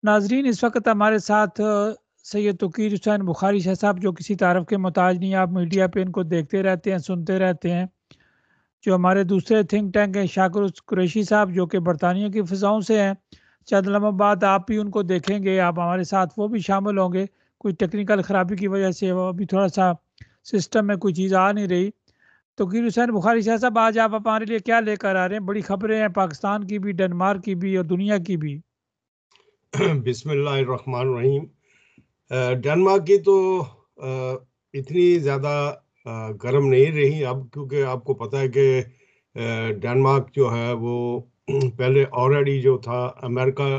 नाजरीन, इस वक्त हमारे साथ सैयद तौकीर हुसैन बुखारी शाह साहब, जो किसी तारफ़ के मोहताज नहीं। आप मीडिया पे इनको देखते रहते हैं, सुनते रहते हैं। जो हमारे दूसरे थिंक टैंक हैं, शाकिर कुरैशी साहब, जो कि बरतानिया की फ़िज़ाओं से हैं। चंद लम्हों बाद आप भी उनको देखेंगे, आप हमारे साथ वो भी शामिल होंगे। कोई टेक्निकल ख़राबी की वजह से वो अभी थोड़ा-सा सिस्टम में कोई चीज़ आ नहीं रही। तौकीर हुसैन बुखारी शाह साहब, आज आप हमारे लिए क्या लेकर आ रहे हैं? बड़ी ख़बरें हैं पाकिस्तान की भी, डेनमार्क की भी और दुनिया की भी। बिस्मिल्लाहिर्रहमानिर्रहीम। डेनमार्क की तो इतनी ज़्यादा गर्म नहीं रही अब, क्योंकि आपको पता है कि डेनमार्क जो है वो पहले ऑलरेडी जो था अमेरिका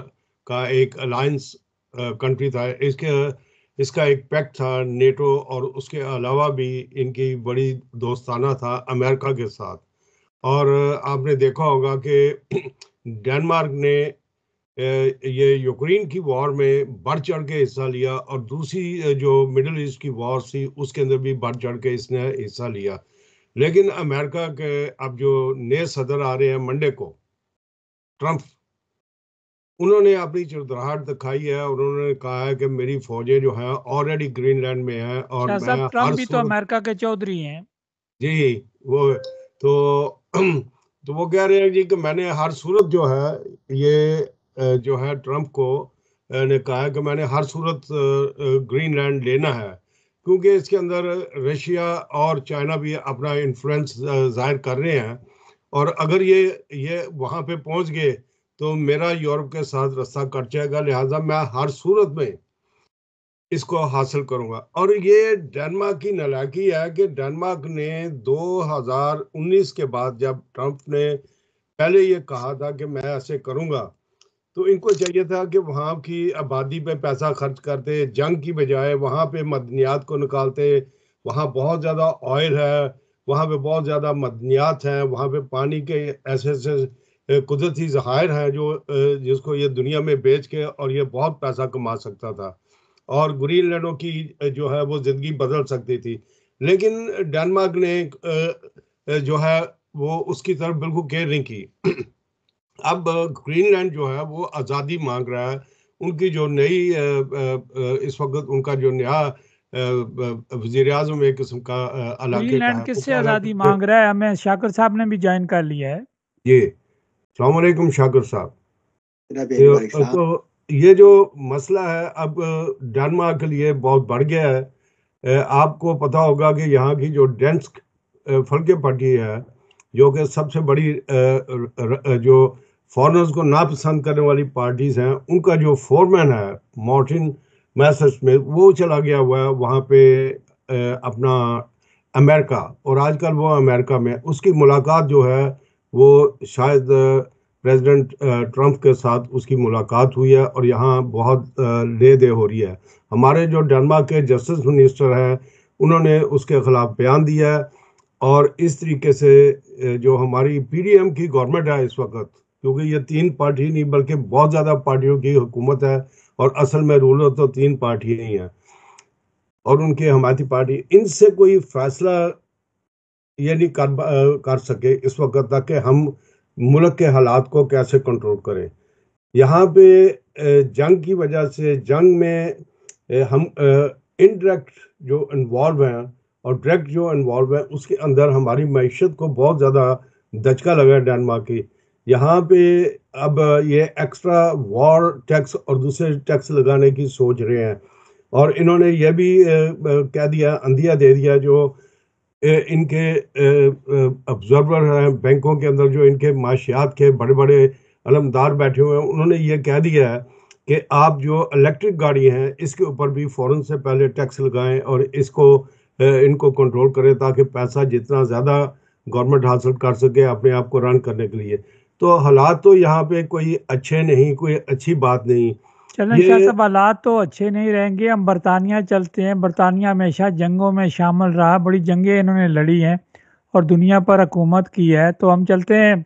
का एक अलायंस कंट्री था। इसका एक पैक्ट था नेटो, और उसके अलावा भी इनकी बड़ी दोस्ताना था अमेरिका के साथ। और आपने देखा होगा कि डेनमार्क ने ये यूक्रेन की वॉर में बढ़ चढ़ के हिस्सा लिया, और दूसरी जो मिडिल ईस्ट की वॉर थी उसके अंदर भी बढ़ चढ़ के इसने हिस्सा लिया। लेकिन अमेरिका के अब जो नए सदर आ रहे हैं मंडे को, ट्रंप, उन्होंने अपनी चिरधराहट दिखाई है और उन्होंने कहा है कि मेरी फौजें जो हैं ऑलरेडी ग्रीनलैंड में हैं, और शाह मैं साहब, हर ट्रम्प भी तो सूरत। अमेरिका के चौधरी हैं। जी, वो तो तो वो कह रहे हैं जी कि मैंने हर सूरत जो है ये जो है ट्रंप को ने कहा है कि मैंने हर सूरत ग्रीनलैंड लेना है, क्योंकि इसके अंदर रशिया और चाइना भी अपना इन्फ्लुएंस जाहिर कर रहे हैं। और अगर ये वहां पे पहुंच गए तो मेरा यूरोप के साथ रास्ता कट जाएगा, लिहाजा मैं हर सूरत में इसको हासिल करूंगा। और ये डेनमार्क की नालायकी है कि डेनमार्क ने 2019 के बाद, जब ट्रंप ने पहले ये कहा था कि मैं ऐसे करूंगा, तो इनको चाहिए था कि वहाँ की आबादी पे पैसा खर्च करते, जंग की बजाय वहाँ पे मदनियात को निकालते। वहाँ बहुत ज़्यादा ऑयल है, वहाँ पे बहुत ज़्यादा मदनियात हैं, वहाँ पे पानी के ऐसे ऐसे कुदरती ज़खायर हैं जो जिसको ये दुनिया में बेच के और ये बहुत पैसा कमा सकता था, और ग्रीनलैंडों की जो है वो ज़िंदगी बदल सकती थी। लेकिन डेनमार्क ने जो है वो उसकी तरफ बिल्कुल केयर नहीं की। अब ग्रीनलैंड जो है वो आज़ादी मांग रहा है। उनकी जो नई इस वक्त उनका जो नया वजीर आजम एक किस्म का इलाके का ग्रीनलैंड है, वो किससे कह रहा है आज़ादी कि मांग रहा है? हमें शाकिर साहब ने भी ज्वाइन कर लिया है। ये सलाम अलैकुम शाकिर साहब। जनाब मुबारक तो, साहब। तो ये जो मसला है अब डेनमार्क के लिए बहुत बढ़ गया है। आपको पता होगा कि यहाँ की जो डेंस्क फल्के पार्टी है, जो कि सबसे बड़ी जो फॉरेनर्स को नापसंद करने वाली पार्टीज हैं, उनका जो फोरमैन है मार्टिन मैसर स्मिथ, वो चला गया हुआ है वहाँ पे अपना अमेरिका। और आजकल वो अमेरिका में, उसकी मुलाकात जो है वो शायद प्रेसिडेंट ट्रंप के साथ उसकी मुलाकात हुई है, और यहाँ बहुत ले दे हो रही है। हमारे जो डेनमार्क के जस्टिस मिनिस्टर हैं, उन्होंने उसके खिलाफ बयान दिया है। और इस तरीके से जो हमारी पीडीएम की गवर्नमेंट है इस वक्त, क्योंकि ये तीन पार्टी नहीं बल्कि बहुत ज़्यादा पार्टियों की हुकूमत है, और असल में रूलर तो तीन पार्टियां ही हैं और उनकी हमायती पार्टी, इनसे कोई फैसला ये नहीं कर सके इस वक्त तक कि हम मुल्क के हालात को कैसे कंट्रोल करें। यहाँ पे जंग की वजह से, जंग में हम इनडायरेक्ट जो इन्वॉल्व हैं और डायरेक्ट जो इन्वॉल्व है, उसके अंदर हमारी मईशत को बहुत ज़्यादा दचका लगा है डेनमार्क की। यहाँ पे अब ये एक्स्ट्रा वॉर टैक्स और दूसरे टैक्स लगाने की सोच रहे हैं, और इन्होंने ये भी कह दिया, अंदिया दे दिया जो इनके ऑब्जर्वर हैं बैंकों के अंदर, जो इनके माशियात के बड़े बड़े अलमदार बैठे हुए हैं, उन्होंने ये कह दिया है कि आप जो इलेक्ट्रिक गाड़ी हैं इसके ऊपर भी फ़ौरन से पहले टैक्स लगाएं और इसको इनको कंट्रोल करें, ताकि पैसा जितना ज़्यादा गवर्नमेंट हासिल कर सके अपने आप को रन करने के लिए। तो हालात तो यहाँ पे कोई अच्छे नहीं, कोई अच्छी बात नहीं। चलें शाह ये साहब, हालात तो अच्छे नहीं रहेंगे। हम बरतानिया चलते हैं। बरतानिया हमेशा जंगों में शामिल रहा, बड़ी जंगें इन्होंने लड़ी हैं और दुनिया पर हुकूमत की है। तो हम चलते हैं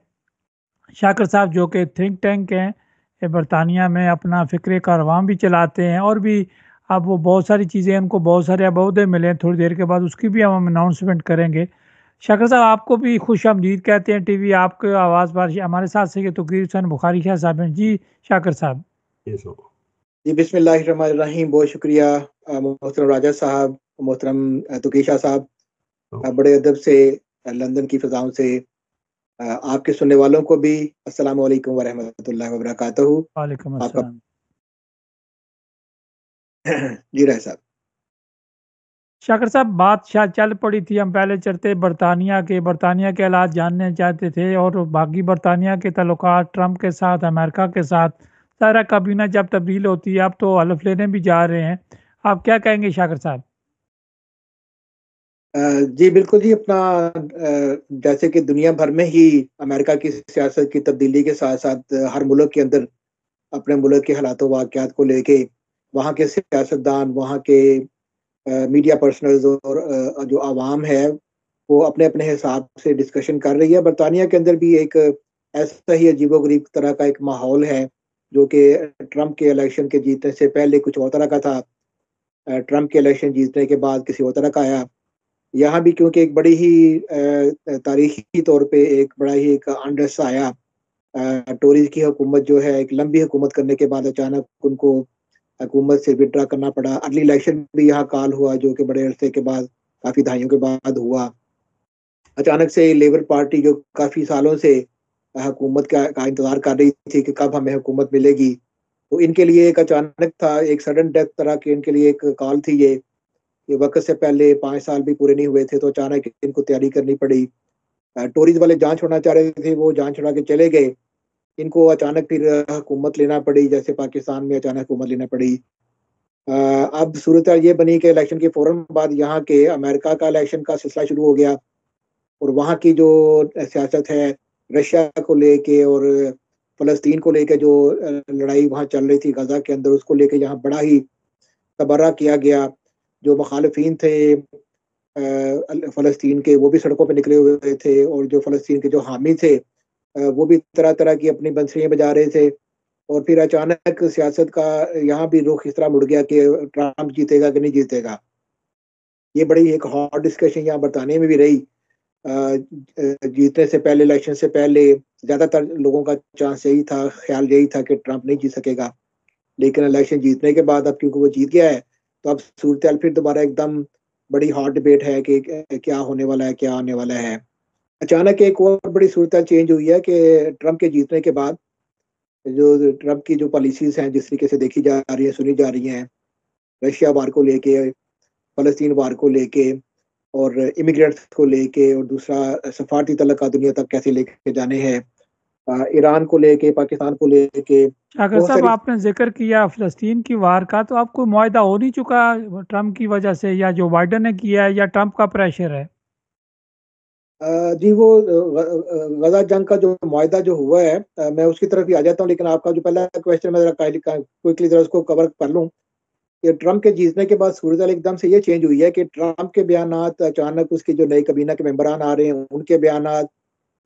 शाकिर साहब, जो कि थिंक टैंक हैं, ये बरतानिया में अपना फ़िक्र कारवां भी चलाते हैं और भी। अब वो बहुत सारी चीज़ें, उनको बहुत सारे अहदे मिले हैं, थोड़ी देर के बाद उसकी भी हम अनाउंसमेंट करेंगे। शाकिर साहब, आपको भी खुश आमदीद कहते हैं। टीवी आपके आवाज़ पर हमारे साथ से ये तौकीर हुसैन बुखारी शाह साहब हैं। जी शाकिर साहब। ये सब जी, बिस्मिल्लाहिर्रहमानिर्रहीम। बहुत शुक्रिया मोहतरम राजा साहब, मोहतरम तुकीशा साहब। बड़े अदब से लंदन की फ़िज़ाओं से आपके सुनने वालों को भी अस्सलाम वालेकुम व रहमतुल्लाहि व बरकातहू। वालेकुम आपका अस्सलाम। जी राय साहब। शाकिर साहब, बात शायद चल पड़ी थी, हम पहले चलते बरतानिया के हालात जानने चाहते थे और बाकी बरतानिया के ताल्लुकात ट्रंप के साथ, अमेरिका के साथ। सारा काबीना जब तब्दील होती है, अब तो हलफ लेने भी जा रहे हैं। आप क्या कहेंगे शाकिर साहब? जी बिल्कुल जी, अपना जैसे कि दुनिया भर में ही अमेरिका की सियासत की तब्दीली के साथ-साथ हर मुल्क के अंदर अपने मुल्क के हालातों वाक़यात को लेके वहाँ के सियासतदान, वहाँ के मीडिया पर्सनल्स और जो आवाम है, वो अपने-अपने हिसाब से डिस्कशन कर रही है। बरतानिया के अंदर भी एक ऐसा ही अजीबो-गरीब तरह का एक माहौल है, जो कि ट्रंप के इलेक्शन के जीतने से पहले कुछ और तरह का था। ट्रंप के इलेक्शन जीतने के बाद किसी और तरह का आया। यहाँ भी क्योंकि एक बड़ी ही तारीखी तौर पे एक बड़ा ही एक अनरेस्ट आया। टोरीज़ की हुकूमत जो है, एक लंबी हुकूमत करने के बाद अचानक उनको हुकूमत से विथड्रॉ करना पड़ा। अर्ली इलेक्शन भी यहाँ कॉल हुआ, जो कि बड़े अरसे के बाद, काफ़ी दहाइयों के बाद हुआ। अचानक से लेबर पार्टी जो काफ़ी सालों से हुकूमत का इंतज़ार कर रही थी कि कब हमें हुकूमत मिलेगी, तो इनके लिए एक अचानक था, एक सडन डेथ तरह की इनके लिए एक कॉल थी ये वक़्त से पहले 5 साल भी पूरे नहीं हुए थे, तो अचानक इनको तैयारी करनी पड़ी। टोरीज़ वाले जान छोड़ना चाह रहे थे, वो जान छुड़ा के चले गए। इनको अचानक फिर हुकूमत लेना पड़ी, जैसे पाकिस्तान में अचानक हुकूमत लेना पड़ी। अब सूरत-ए-हाल ये बनी कि इलेक्शन के फ़ौरन बाद यहाँ के अमेरिका का इलेक्शन का सिलसिला शुरू हो गया और वहाँ की जो सियासत है, रशिया को लेके और फ़लस्तीन को लेके जो लड़ाई वहाँ चल रही थी गाज़ा के अंदर, उसको लेके यहाँ बड़ा ही तबर्रा किया गया। जो मुखालिफिन थे फ़लस्तीन के, वो भी सड़कों पे निकले हुए थे और जो फ़लस्तीन के जो हामी थे वो भी तरह-तरह की अपनी बंसरियाँ बजा रहे थे। और फिर अचानक सियासत का यहाँ भी रुख इस तरह मुड़ गया कि ट्रंप जीतेगा कि नहीं जीतेगा। ये बड़ी एक हॉट डिस्कशन यहाँ बरतानिया में भी रही। जीतने से पहले, इलेक्शन से पहले ज़्यादातर लोगों का चांस यही था, ख़्याल यही था कि ट्रंप नहीं जीत सकेगा। लेकिन इलेक्शन जीतने के बाद अब क्योंकि वो जीत गया है, तो अब सूरत-ए-हाल फिर दोबारा एकदम बड़ी हॉट डिबेट है कि क्या होने वाला है, क्या आने वाला है। अचानक एक और बड़ी सूरत-ए-हाल चेंज हुई है कि ट्रंप के जीतने के बाद जो ट्रंप की जो पॉलिसीज़ हैं, जिस तरीके से देखी जा रही हैं, सुनी जा रही हैं, रशिया वार को लेके, फ़लस्तीन वार को लेके और इमिग्रेंट्स को लेके और दूसरा सफारती तल्लुकात दुनिया तक कैसे लेके जाने हैं, ईरान को लेके, पाकिस्तान को लेके, शाकिर बहुत साहब, सारी। आपने ज़िक्र किया फ़लस्तीन की वार का, तो अब कोई मुआहदा हो नहीं चुका ट्रंप की वजह से, या जो बाइडेन ने किया है, या ट्रंप का प्रेशर है? जी, वो गज़ा जंग का जो मुआहदा जो हुआ है, मैं उसकी तरफ ही आ जाता हूँ, लेकिन आपका जो पहला क्वेश्चन मैं ज़रा क्विकली ज़रा उसको कवर कर लूँ। कि ट्रंप के जीतने के बाद सूरत-ए-हाल एकदम से ये चेंज हुई है कि ट्रंप के बयानात, अचानक उसके जो नए काबीना के मेंबरान आ रहे हैं, उनके बयानात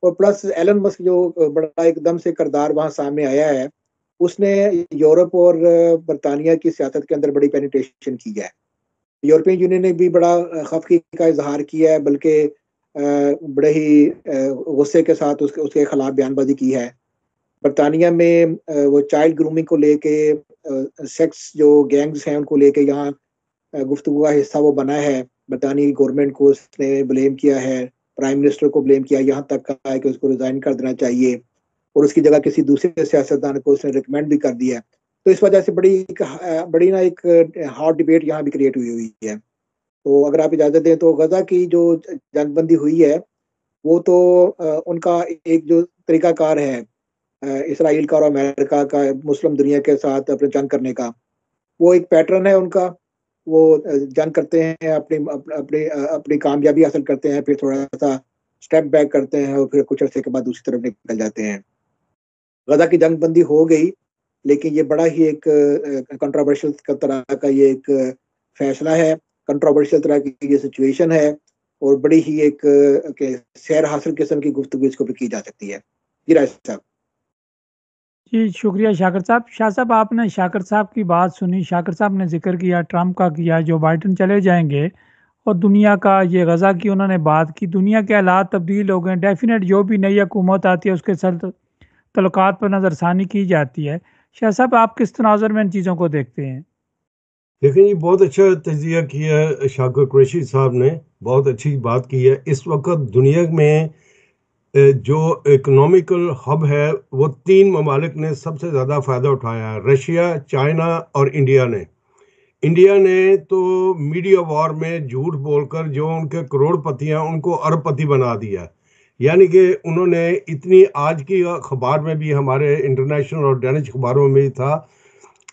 और प्लस एलन मस्क जो बड़ा एकदम से किरदार वहाँ सामने आया है, उसने यूरोप और बरतानिया की सियासत के अंदर बड़ी पेनिट्रेशन की है। यूरोपियन यूनियन ने भी बड़ा खफगी का इज़हार किया है, बल्कि बड़े ही गुस्से के साथ उसके उसके खिलाफ बयानबाज़ी की है। बरतानिया में वो चाइल्ड ग्रूमिंग को लेके, सेक्स जो गैंग्स हैं उनको लेके यहाँ गुफ्तगू का हिस्सा वो बना है। बरतानिया गवर्नमेंट को उसने ब्लेम किया है, प्राइम मिनिस्टर को ब्लेम किया, यहाँ तक कहा है कि उसको रिज़ाइन कर देना चाहिए और उसकी जगह किसी दूसरे सियासतदान को उसने रिकमेंड भी कर दिया है। तो इस वजह से बड़ी ना एक हॉट डिबेट यहाँ भी क्रिएट हुई हुई है। तो अगर आप इजाज़त दें तो गज़ा की जो जंगबंदी हुई है, वो तो उनका एक जो तरीक़ाकार है इसराइल का और अमेरिका का मुस्लिम दुनिया के साथ अपने जंग करने का, वो एक पैटर्न है उनका। वो जंग करते हैं, अपनी कामयाबी हासिल करते हैं, फिर थोड़ा-सा स्टेप बैक करते हैं और फिर कुछ अरसे के बाद दूसरी तरफ निकल जाते हैं। गज़ा की जंगबंदी हो गई, लेकिन ये बड़ा ही एक कंट्रोवर्शियल तरह का ये एक फैसला है, कंट्रोवर्शियल तरह की ये सिचुएशन है और बड़ी ही एक के सैर हासिल किस्म की गुफ्तगू इसके ऊपर की जा सकती है। जी, राय साहब। जी, शुक्रिया शाकिर साहब। शाह साहब, आपने शाकिर साहब की बात सुनी, शाकिर साहब ने ज़िक्र किया ट्रंप का किया, जो बाइडेन चले जाएँगे, और दुनिया का ये गज़ा की उन्होंने बात की। दुनिया के हालात तब्दील हो गए हैं, डेफ़िनेट जो भी नई हुकूमत आती है उसके तल्लुकात पर नज़रसानी की जाती है। शाह साहब, आप किस तनाज़ुर में इन चीज़ों को देखते हैं? देखिए जी, बहुत अच्छा तजिया किया है शाकिर कुरैशी साहब ने, बहुत अच्छी बात की है। इस वक्त दुनिया में जो इकोनॉमिकल हब है, वो 3 ममालिक ने सबसे ज़्यादा फ़ायदा उठाया है, रशिया, चाइना और इंडिया ने। इंडिया ने तो मीडिया वॉर में झूठ बोलकर जो उनके करोड़पति हैं, उनको अरबपति बना दिया। यानी कि उन्होंने इतनी, आज की अखबार में भी, हमारे इंटरनेशनल और डेनिश अखबारों में भी था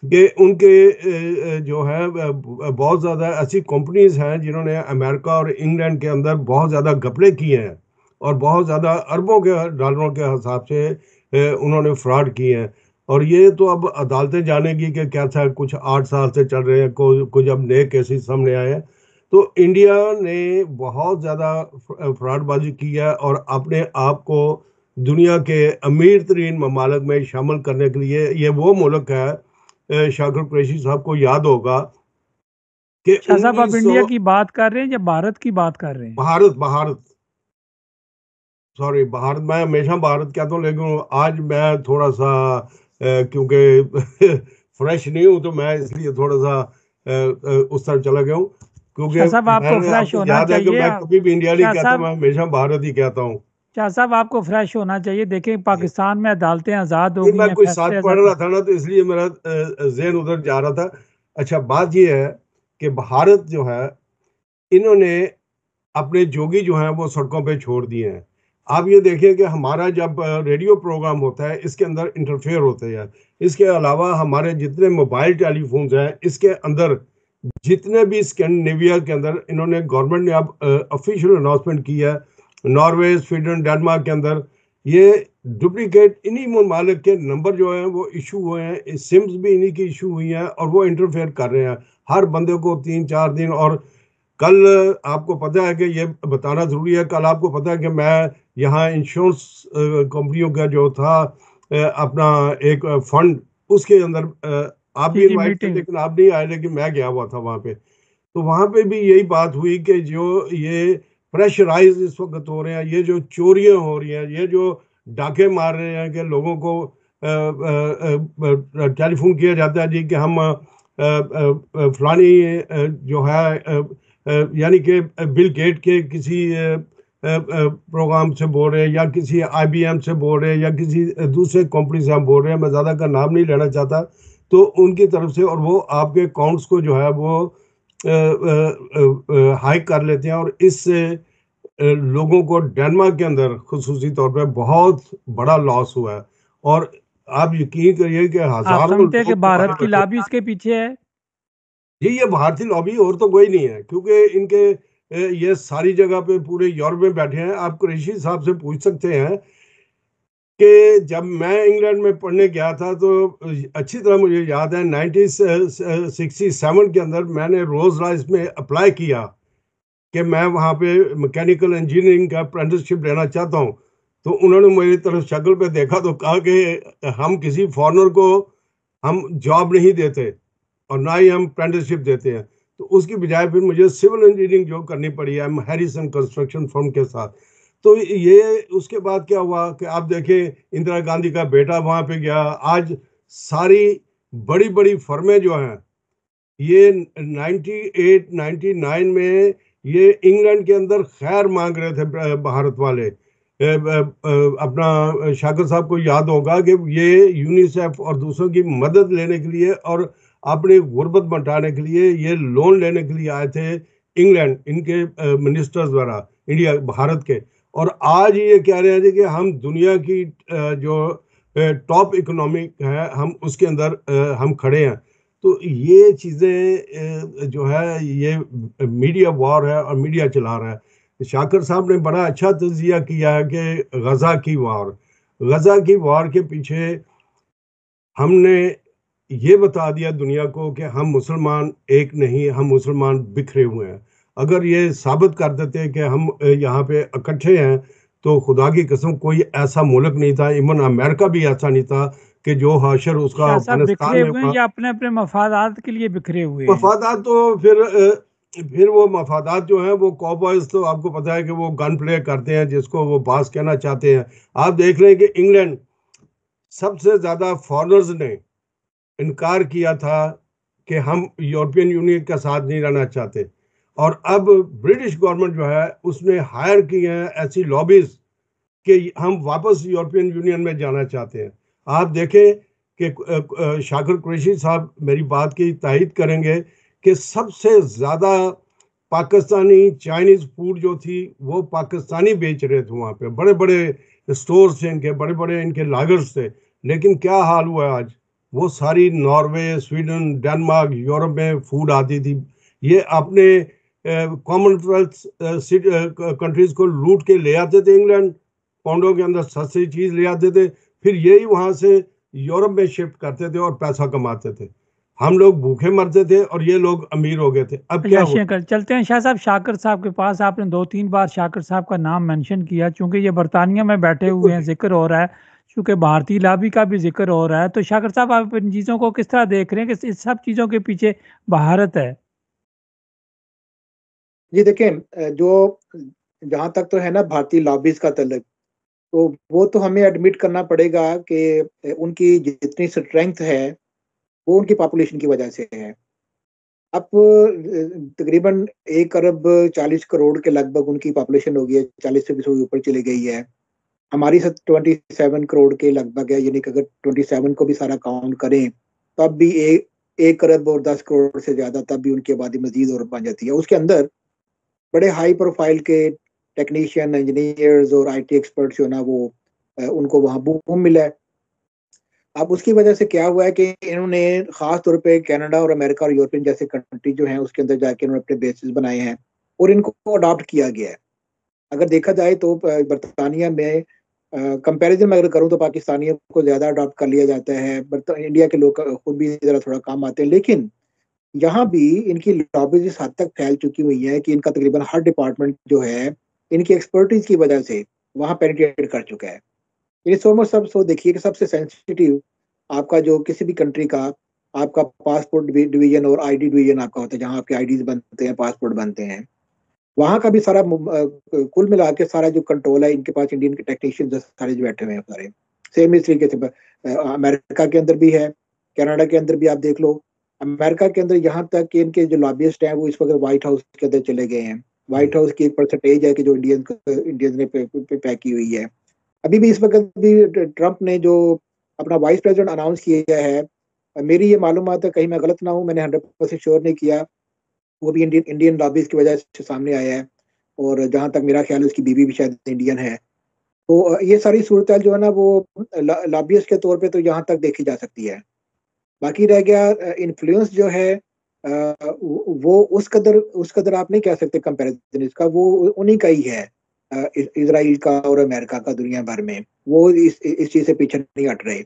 कि उनके जो है बहुत ज़्यादा ऐसी कंपनीज हैं जिन्होंने अमेरिका और इंग्लैंड के अंदर बहुत ज़्यादा घपले किए हैं और बहुत ज़्यादा अरबों के डॉलरों के हिसाब से उन्होंने फ्रॉड किए हैं। और ये तो अब अदालतें जानेगी कि क्या था, कुछ 8 साल से चल रहे हैं, कुछ अब नए केसेस सामने आए हैं। तो इंडिया ने बहुत ज़्यादा फ्रॉडबाजी की है और अपने आप को दुनिया के अमीर तरीन ममालिक में शामिल करने के लिए, ये वो मुल्क है, शाकिर कुरैशी साहब को याद होगा कि शाह साहब, आप 1900, इंडिया की बात कर रहे हैं या भारत की बात कर रहे हैं? भारत भारत सॉरी, भारत, मैं हमेशा भारत कहता हूँ, लेकिन आज मैं थोड़ा सा क्योंकि फ्रेश नहीं हूँ, तो मैं इसलिए थोड़ा सा उस तरफ चला गया हूँ, क्योंकि शाह साहब, आपको मैंने, फ्रेश आपको होना याद है कि चाहिए। मैं कभी भी इंडिया नहीं शाह कहता, साहब मैं हमेशा भारत ही कहता हूँ। शाह साहब, आपको फ्रेश होना चाहिए। देखें, पाकिस्तान में अदालतें आज़ाद हो नहीं, गई मैं हैं, कोई फैसले साथ आज़ाद पढ़ हो। रहा था ना, तो इसलिए मेरा जहन उधर जा रहा था। अच्छा, बात ये है कि भारत जो है, इन्होंने अपने जोगी जो हैं वो सड़कों पे छोड़ दिए हैं। आप ये देखिए कि हमारा जब रेडियो प्रोग्राम होता है, इसके अंदर इंटरफेयर होते हैं। इसके अलावा हमारे जितने मोबाइल टेलीफोन्स हैं, इसके अंदर जितने भी स्कैंडिनेविया के अंदर, इन्होंने, गवर्नमेंट ने अब ऑफिशियल अनाउंसमेंट किया है, नॉर्वे, स्वीडन, डेनमार्क के अंदर ये डुप्लीकेट इन्हीं ममालिक के नंबर जो हैं वो इशू हुए हैं, सिम्स भी इन्हीं की इशू हुई हैं, और वो इंटरफेयर कर रहे हैं हर बंदे को 3-4 दिन। और कल, आपको पता है कि ये बताना ज़रूरी है, कल आपको पता है कि मैं यहाँ इंश्योरेंस कंपनियों का जो था अपना एक फंड, उसके अंदर आप जी भी जी, इनवाइट थे मीटिंग। लेकिन आप नहीं आए, लेकिन मैं गया हुआ था वहाँ पे। तो वहाँ पे भी यही बात हुई कि जो ये प्रेशराइज इस वक्त हो रहे हैं, ये जो चोरियां हो रही हैं, ये जो डाके मार रहे हैं कि लोगों को टेलीफोन किया जाता है जी कि हम फलानी जो है यानी कि बिल गेट के किसी प्रोग्राम से बोल रहे हैं, या किसी आईबीएम से बोल रहे हैं, या किसी दूसरे कंपनी से हम बोल रहे हैं, मैं ज़्यादा का नाम नहीं लेना चाहता, तो उनकी तरफ से, और वो आपके अकाउंट्स को जो है वो हाइक कर लेते हैं, और इससे लोगों को डेनमार्क के अंदर खुसूसी तौर पे बहुत बड़ा लॉस हुआ है। और आप यकीन करिए कि आप हजारों समझते हैं कि लोग भारत बाहर की बैठे। लॉबी इसके पीछे है? जी, ये भारतीय लॉबी और तो कोई नहीं है, क्योंकि इनके ये सारी जगह पे पूरे यूरोप में बैठे हैं। आप कुरैशी साहब से पूछ सकते हैं कि जब मैं इंग्लैंड में पढ़ने गया था, तो अच्छी तरह मुझे याद है 1967 के अंदर मैंने रोज रॉयस में अप्लाई किया कि मैं वहाँ पे मैकेनिकल इंजीनियरिंग का अप्रेंटिसशिप लेना चाहता हूँ। तो उन्होंने मेरी तरफ शक्ल पे देखा तो कहा कि हम किसी फॉरेनर को हम जॉब नहीं देते और ना ही हम अप्रेंटिसशिप देते हैं। तो उसकी बजाय फिर मुझे सिविल इंजीनियरिंग जो करनी पड़ी है हैरिसन कंस्ट्रक्शन फर्म के साथ। तो ये, उसके बाद क्या हुआ कि आप देखें, इंदिरा गांधी का बेटा वहाँ पे गया। आज सारी बड़ी बड़ी फर्में जो हैं, ये 98 99 में ये इंग्लैंड के अंदर खैर मांग रहे थे भारत वाले। अपना शाकिर साहब को याद होगा कि ये यूनिसेफ और दूसरों की मदद लेने के लिए और अपनी गुर्बत बंटाने के लिए ये लोन लेने के लिए आए थे इंग्लैंड, इनके मिनिस्टर्स द्वारा, इंडिया, भारत के। और आज ये कह रहे हैं जी कि हम दुनिया की जो टॉप इकोनॉमिक है, हम उसके अंदर हम खड़े हैं। तो ये चीज़ें जो है, ये मीडिया वॉर है और मीडिया चला रहा है। शाकिर साहब ने बड़ा अच्छा तजिया किया है कि गज़ा की वॉर, गज़ा की वॉर के पीछे हमने ये बता दिया दुनिया को कि हम मुसलमान एक नहीं, हम मुसलमान बिखरे हुए हैं। अगर ये साबित कर देते कि हम यहाँ पे इकट्ठे हैं, तो खुदा की कसम कोई ऐसा मुल्क नहीं था, इवन अमेरिका भी ऐसा नहीं था कि जो हाशर उसका शाह साहब, अफगानिस्तान बिखरे में हुए हैं हुआ। या अपने अपने मफादात के लिए बिखरे हुए हैं? मफादात तो फिर वो मफादात जो हैं, वो कॉबॉयज, तो आपको पता है कि वो गन प्ले करते हैं, जिसको वो बास कहना चाहते हैं। आप देख रहे हैं कि इंग्लैंड सबसे ज्यादा फॉरेनर्स ने इनकार किया था कि हम यूरोपियन यूनियन का साथ नहीं रहना चाहते, और अब ब्रिटिश गवर्नमेंट जो है उसने हायर किए हैं ऐसी लॉबीज कि हम वापस यूरोपियन यूनियन में जाना चाहते हैं। आप देखें कि शाकिर कुरैशी साहब मेरी बात की तायीद करेंगे कि सबसे ज़्यादा पाकिस्तानी चाइनीज़ फूड जो थी वो पाकिस्तानी बेच रहे थे वहाँ पे, बड़े बड़े स्टोर्स थे इनके, बड़े बड़े इनके लागर्स थे। लेकिन क्या हाल हुआ आज, वो सारी नॉर्वे, स्वीडन, डेनमार्क, यूरोप में फूड आती थी, ये अपने कॉमनवेल्थ कंट्रीज को लूट के ले आते थे इंग्लैंड, पाउंडों के अंदर सस्ती चीज ले आते थे, फिर यही वहां से यूरोप में शिफ्ट करते थे और पैसा कमाते थे। हम लोग भूखे मरते थे और ये लोग अमीर हो गए थे। अब क्या हुआ? अंकल चलते हैं शाह साहब शाकिर साहब के पास। आपने 2-3 बार शाकिर साहब का नाम मेंशन किया, चूंकि ये बरतानिया में बैठे हुए बिल्कुल हैं, ठीक। जिक्र हो रहा है, चूंकि भारतीय लाबी का भी जिक्र हो रहा है, तो शाकिर साहब आप इन चीज़ों को किस तरह देख रहे हैं कि इस सब चीज़ों के पीछे भारत है? जी देखें, जो जहाँ तक तो है ना भारतीय लॉबीज का तल्लुक, तो वो तो हमें एडमिट करना पड़ेगा कि उनकी जितनी स्ट्रेंथ है वो उनकी पॉपुलेशन की वजह से है। अब तकरीबन 1 अरब 40 करोड़ के लगभग उनकी पॉपुलेशन हो गई है, 40 से भी थोड़ी ऊपर चली गई है। हमारी 27 करोड़ के लगभग है, यानी कि अगर 27 को भी सारा काउंट करें तब भी 1 अरब और 10 करोड़ से ज्यादा, तब भी उनकी आबादी मजीद और बन जाती है। उसके अंदर बड़े हाई प्रोफाइल के टेक्नीशियन, इंजीनियर्स और आईटी एक्सपर्ट्स जो ना वो उनको वहाँ बूम मिला है। अब उसकी वजह से क्या हुआ है कि इन्होंने खास तौर पे कनाडा और अमेरिका और यूरोपियन जैसे कंट्री जो हैं उसके अंदर जाके इन्होंने अपने बेसिस बनाए हैं और इनको अडॉप्ट किया गया है। अगर देखा जाए तो बरतानिया में कंपैरिजन में अगर करूं तो पाकिस्तानियों को ज़्यादा अडॉप्ट कर लिया जाता है। इंडिया के लोग खुद भी ज़रा थोड़ा कम आते हैं, लेकिन यहाँ भी इनकी लॉबीज इस हद तक फैल चुकी हुई है कि इनका तकरीबन हर डिपार्टमेंट जो है इनकी एक्सपर्टीज की वजह से वहाँ पेनिट्रेट कर चुका है। ये ऑलमोस्ट सब सो देखिए कि सबसे सेंसिटिव आपका जो किसी भी कंट्री का आपका पासपोर्ट डिवीजन और आईडी डिवीजन आपका होता है, जहाँ आपके आईडीज बनते हैं, पासपोर्ट बनते हैं, वहाँ का भी सारा कुल मिला के सारा जो कंट्रोल है इनके पास इंडियन टेक्नीशियन सारे जो बैठे हुए हैं सारे। सेम इस तरीके से अमेरिका के अंदर भी है, कनाडा के अंदर भी आप देख लो। अमेरिका के अंदर यहाँ तक कि इनके जो लॉबियस्ट हैं वो इस वक्त व्हाइट हाउस के अंदर चले गए हैं। व्हाइट हाउस की एक परसेंटेज है कि जो इंडियंस ने पैक की हुई है। अभी भी इस वक्त भी ट्रंप ने जो अपना वाइस प्रेसिडेंट अनाउंस किया है, मेरी ये मालूमात है, कहीं मैं गलत ना हूँ, मैंने 100% श्योर नहीं किया, वो भी इंडियन इंडियन लॉबीज की वजह से सामने आया है। और जहाँ तक मेरा ख्याल है उसकी बीवी भी शायद इंडियन है। तो ये सारी सूरत जो है ना वो लॉबीज के तौर पे तो यहाँ तक देखी जा सकती है। बाकी रह गया इन्फ्लुएंस जो है, वो उस कदर आप नहीं कह सकते कंपैरिजन इसका, वो उन्हीं का ही है, इसराइल का और अमेरिका का दुनिया भर में। वो इस चीज़ से पीछे नहीं हट रहे।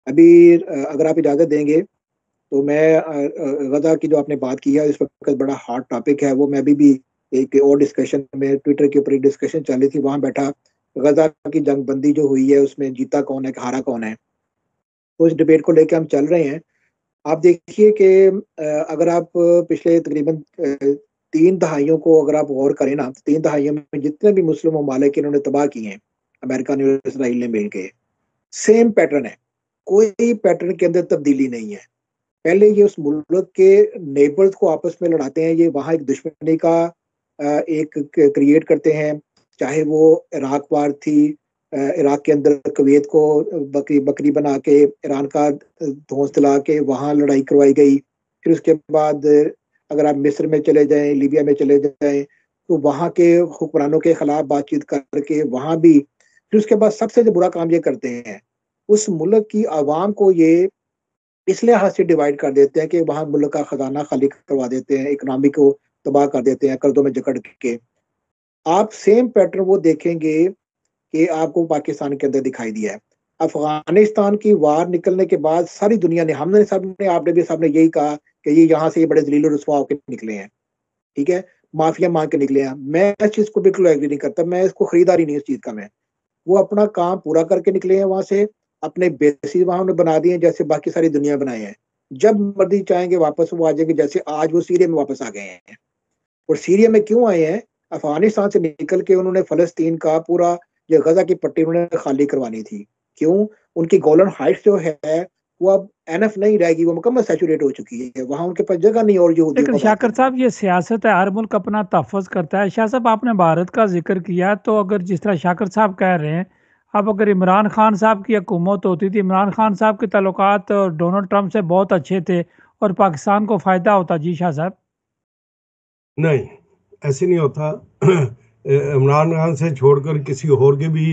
अभी अगर आप इजाज़त देंगे तो मैं गजा की जो आपने बात की है इस वक्त बड़ा हॉट टॉपिक है, वो मैं अभी भी एक और डिस्कशन में ट्विटर के ऊपर एक डिस्कशन चल रही थी, वहाँ बैठा गजा की जंगबंदी जो हुई है उसमें जीता कौन है, हारा कौन है, तो इस डिबेट को लेकर हम चल रहे हैं। आप देखिए कि अगर आप पिछले तकरीबन 3 दहाइयों को अगर आप गौर करें ना, तो 3 दहाइयों में जितने भी मुस्लिम ममालिक इन्होंने तबाह किए हैं, अमेरिका ने और इसराइल ने मिलकर, सेम पैटर्न है, कोई पैटर्न के अंदर तब्दीली नहीं है। पहले ये उस मुल्क के नेबर्स को आपस में लड़ाते हैं, ये वहाँ एक दुश्मनी का एक क्रिएट करते हैं, चाहे वो इराक वार थी, इराक के अंदर कुवैत को बकरी बकरी बना के ईरान का धौंस दिला के वहाँ लड़ाई करवाई गई। फिर उसके बाद अगर आप मिस्र में चले जाएं, लीबिया में चले जाएं, तो वहाँ के हुक्मरानों के खिलाफ बातचीत करके वहाँ भी, फिर उसके बाद सबसे जो बुरा काम ये करते हैं, उस मुल्क की आवाम को ये इस लिहाज से डिवाइड कर देते हैं कि वहाँ मुल्क का खजाना खाली करवा देते हैं, इकोनॉमी को तबाह कर देते हैं कर्जों में जकड़ के। आप सेम पैटर्न वो देखेंगे कि आपको पाकिस्तान के अंदर दिखाई दिया है। अफगानिस्तान की वार निकलने के बाद सारी दुनिया ने, हमने सब ने, आपने भी सब ने यही कहा कि ये यहाँ से ये बड़े जलील रुसवा होकर निकले हैं, ठीक है, माफिया मांग के निकले हैं। मैं इस चीज को बिल्कुल एग्री नहीं करता, मैं इसको खरीदारी नहीं इस चीज का। मैं, वो अपना काम पूरा करके निकले हैं वहां से, अपने बेसिस वहां उन्होंने बना दिए जैसे बाकी सारी दुनिया बनाए हैं। जब मर्जी चाहेंगे वापस वो आ जाएंगे, जैसे आज वो सीरिया में वापस आ गए हैं। और सीरिया में क्यों आए हैं? अफगानिस्तान से निकल के उन्होंने फलस्तीन का पूरा, जो गजा की पट्टी उन्होंने खाली करवानी थी। क्यों? उनकी गोलन हाइट्स जो है वो अब एनफ नहीं रहेगी, वो मुकम्मल सैचुरेट हो चुकी है, वहाँ उनके पास जगह नहीं और यहूदियों लेकिन को बात शाकर करने साहब ये सियासत है, हर मुल्क अपना तहफ़्फ़ुज़ करता है। शाह साहब आपने भारत का ज़िक्र किया, तो अगर जिस तरह शाकर साहब कह रहे हैं, अब अगर इमरान खान साहब की हुकूमत होती थी, इमरान खान साहब के ताल्लुकात डोनाल्ड ट्रंप से बहुत अच्छे थे और पाकिस्तान को फ़ायदा होता। जी शाह साहब। नहीं, ऐसे नहीं होता। इमरान खान से छोड़कर किसी और के भी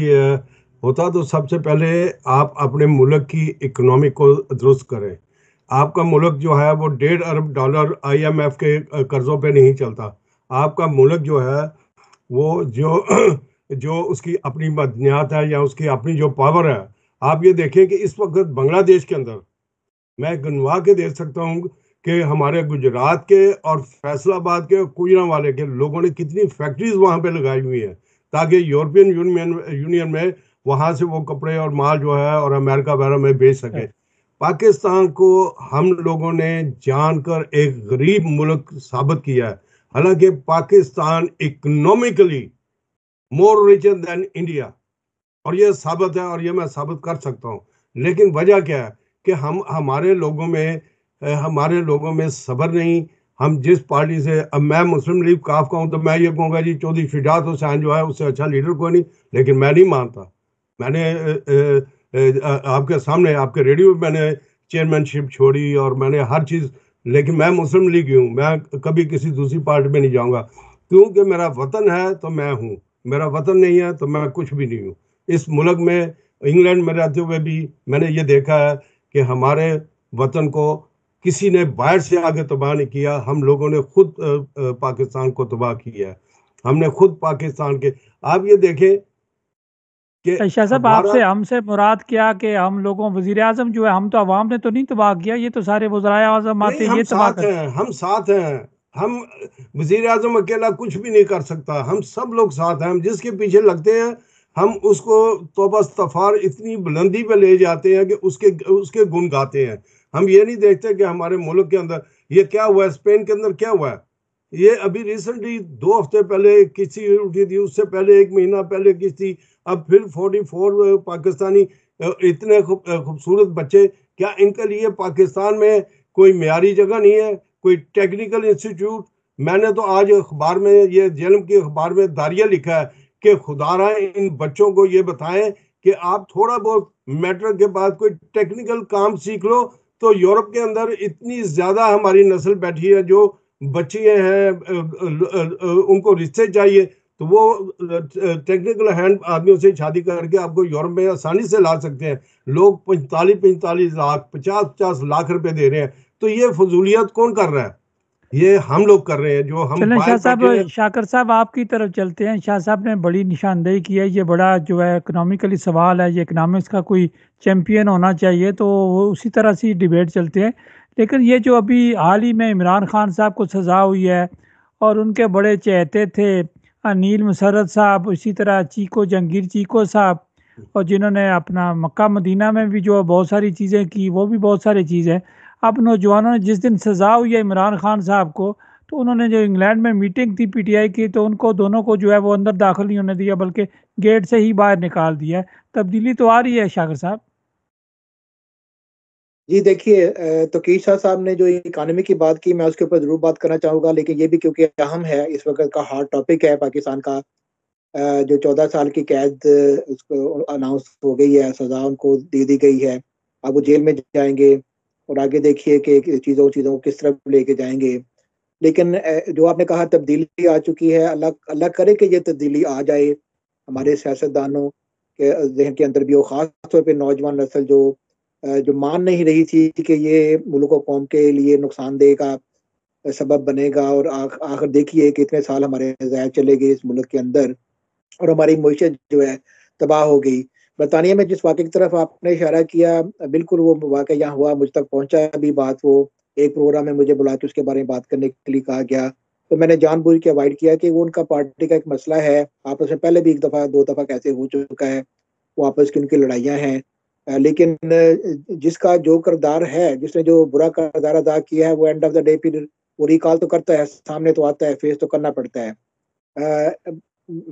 होता तो सबसे पहले आप अपने मुल्क की इकोनॉमी को दुरुस्त करें। आपका मुल्क जो है वो $1.5 अरब IMF के कर्जों पे नहीं चलता। आपका मुल्क जो है वो जो जो उसकी अपनी मदनियात है या उसकी अपनी जो पावर है, आप ये देखें कि इस वक्त बांग्लादेश के अंदर मैं गिनवा के दे सकता हूँ कि हमारे गुजरात के और फैसलाबाद के गुजरांवाले के लोगों ने कितनी फैक्ट्रीज वहां पे लगाई हुई हैं ताकि यूरोपियन यूनियन में वहां से वो कपड़े और माल जो है और अमेरिका वगैरह में बेच सके। पाकिस्तान को हम लोगों ने जानकर एक गरीब मुल्क साबित किया है। हालांकि Pakistan economically more richer than India, और ये साबित है और ये मैं साबित कर सकता हूँ। लेकिन वजह क्या है कि हमारे लोगों में सब्र नहीं। हम जिस पार्टी से, अब मैं मुस्लिम लीग काफ का हूँ तो मैं ये कहूँगा जी चौधरी शुजात हुसैन जो है उससे अच्छा लीडर कोई नहीं, लेकिन मैं नहीं मानता। मैंने आपके सामने आपके रेडियो में मैंने चेयरमैनशिप छोड़ी और मैंने हर चीज़, लेकिन मैं मुस्लिम लीग हूँ, मैं कभी किसी दूसरी पार्टी में नहीं जाऊँगा क्योंकि मेरा वतन है तो मैं हूँ, मेरा वतन नहीं है तो मैं कुछ भी नहीं हूँ। इस मुल्क में इंग्लैंड में रहते हुए भी मैंने ये देखा है कि हमारे वतन को किसी ने बाहर से आगे तबाह नहीं किया, हम लोगों ने खुद पाकिस्तान को तबाह किया है। हमने खुद पाकिस्तान के, आप ये देखें कि शाह साहब हमारा, आपसे हमसे मुराद क्या कि हम लोगों वज़ीर आज़म जो है, हम तो अवाम ने तो नहीं तबाह किया, ये तो सारे वज़राए आज़म नहीं, आते हम ये तबाह साथ कर। हैं, हम साथ हैं। हम, वजीर आजम अकेला कुछ भी नहीं कर सकता, हम सब लोग साथ हैं। हम जिसके पीछे लगते हैं हम उसको तौबा इस्तगफार इतनी बुलंदी पे ले जाते हैं कि उसके उसके गुण गाते हैं। हम ये नहीं देखते कि हमारे मुल्क के अंदर ये क्या हुआ है, स्पेन के अंदर क्या हुआ है। ये अभी रिसेंटली 2 हफ्ते पहले किसी उठी थी, उससे पहले 1 महीना पहले किसी थी, अब फिर 44 पाकिस्तानी इतने खूबसूरत बच्चे। क्या इनके लिए पाकिस्तान में कोई म्यारी जगह नहीं है, कोई टेक्निकल इंस्टीट्यूट? मैंने तो आज अखबार में, ये जेलम की अखबार में दारिया लिखा है कि खुदारा इन बच्चों को ये बताएं कि आप थोड़ा बहुत मैट्रिक के बाद कोई टेक्निकल काम सीख लो। तो यूरोप के अंदर इतनी ज्यादा हमारी नस्ल बैठी है जो बच्चियां हैं, उनको रिश्ते चाहिए, तो वो टेक्निकल हैंड आदमियों से शादी करके आपको यूरोप में आसानी से ला सकते हैं। लोग 45-45 लाख 50-50 लाख रुपए दे रहे हैं। तो ये फजूलियत कौन कर रहा है? ये हम लोग कर रहे हैं जो हम चलें शाह बाहर साहब, बैठे हैं। शाकर साहब आपकी तरफ चलते हैं। शाह साहब ने बड़ी निशानदेही की है, ये बड़ा जो है इकोनॉमिकली सवाल है, ये इकनॉमिक्स का कोई चैम्पियन होना चाहिए, तो वो उसी तरह से डिबेट चलते हैं। लेकिन ये जो अभी हाल ही में इमरान खान साहब को सज़ा हुई है और उनके बड़े चहेते थे अनील मुसर्रत साहब, इसी तरह चीको जंगीर चीको साहब, और जिन्होंने अपना मक्का मदीना में भी जो बहुत सारी चीज़ें की, वो भी बहुत सारी चीज़ें। अब नौजवानों ने जिस दिन सज़ा हुई है इमरान खान साहब को, तो उन्होंने जो इंग्लैंड में मीटिंग थी पीटीआई की, तो उनको दोनों को जो है वो अंदर दाखिल नहीं होने दिया, बल्कि गेट से ही बाहर निकाल दिया है। तब्दीली तो आ रही है शाकर साहब। जी देखिए, तो कीशा साहब ने जो इकानमी की बात की, मैं उसके ऊपर जरूर बात करना चाहूंगा, लेकिन ये भी क्योंकि अहम है, इस वक्त का हॉट टॉपिक है पाकिस्तान का। जो 14 साल की कैद उसको अनाउंस हो गई है, सजा उनको दे दी गई है। अब वो जेल में जाएंगे और आगे देखिए कि चीज़ों चीज़ों को किस तरह लेके जाएंगे। लेकिन जो आपने कहा तब्दीली आ चुकी है, अल्लाह अल्लाह करे कि ये तब्दीली आ जाए हमारे सियासतदानों के जहन के अंदर भी, और ख़ास तौर पे नौजवान नस्ल जो मान नहीं रही थी कि ये मुल्क और कौम के लिए नुकसानदेह का सबब बनेगा। और आखिर देखिए कि इतने साल हमारे ज़ाया चले गए इस मुल्क के अंदर और हमारी मईशत जो है तबाह हो गई। बरतानिया में जिस वाक़े की तरफ आपने इशारा किया, बिल्कुल वो वाक़या यहाँ हुआ, मुझ तक पहुँचा भी बात। वो एक प्रोग्राम में मुझे बुला के उसके बारे में बात करने के लिए कहा गया, तो मैंने जानबूझ के अवॉइड किया कि वो उनका पार्टी का एक मसला है। आपस में पहले भी 1 दफ़ा 2 दफ़ा कैसे हो चुका है, वो आपस की उनकी लड़ाइयाँ हैं। लेकिन जिसका जो किरदार है, जिसने जो बुरा किरदार अदा किया है, वो एंड ऑफ द डे फिर वो रिकॉल तो करता है, सामने तो आता है, फेस तो करना पड़ता है।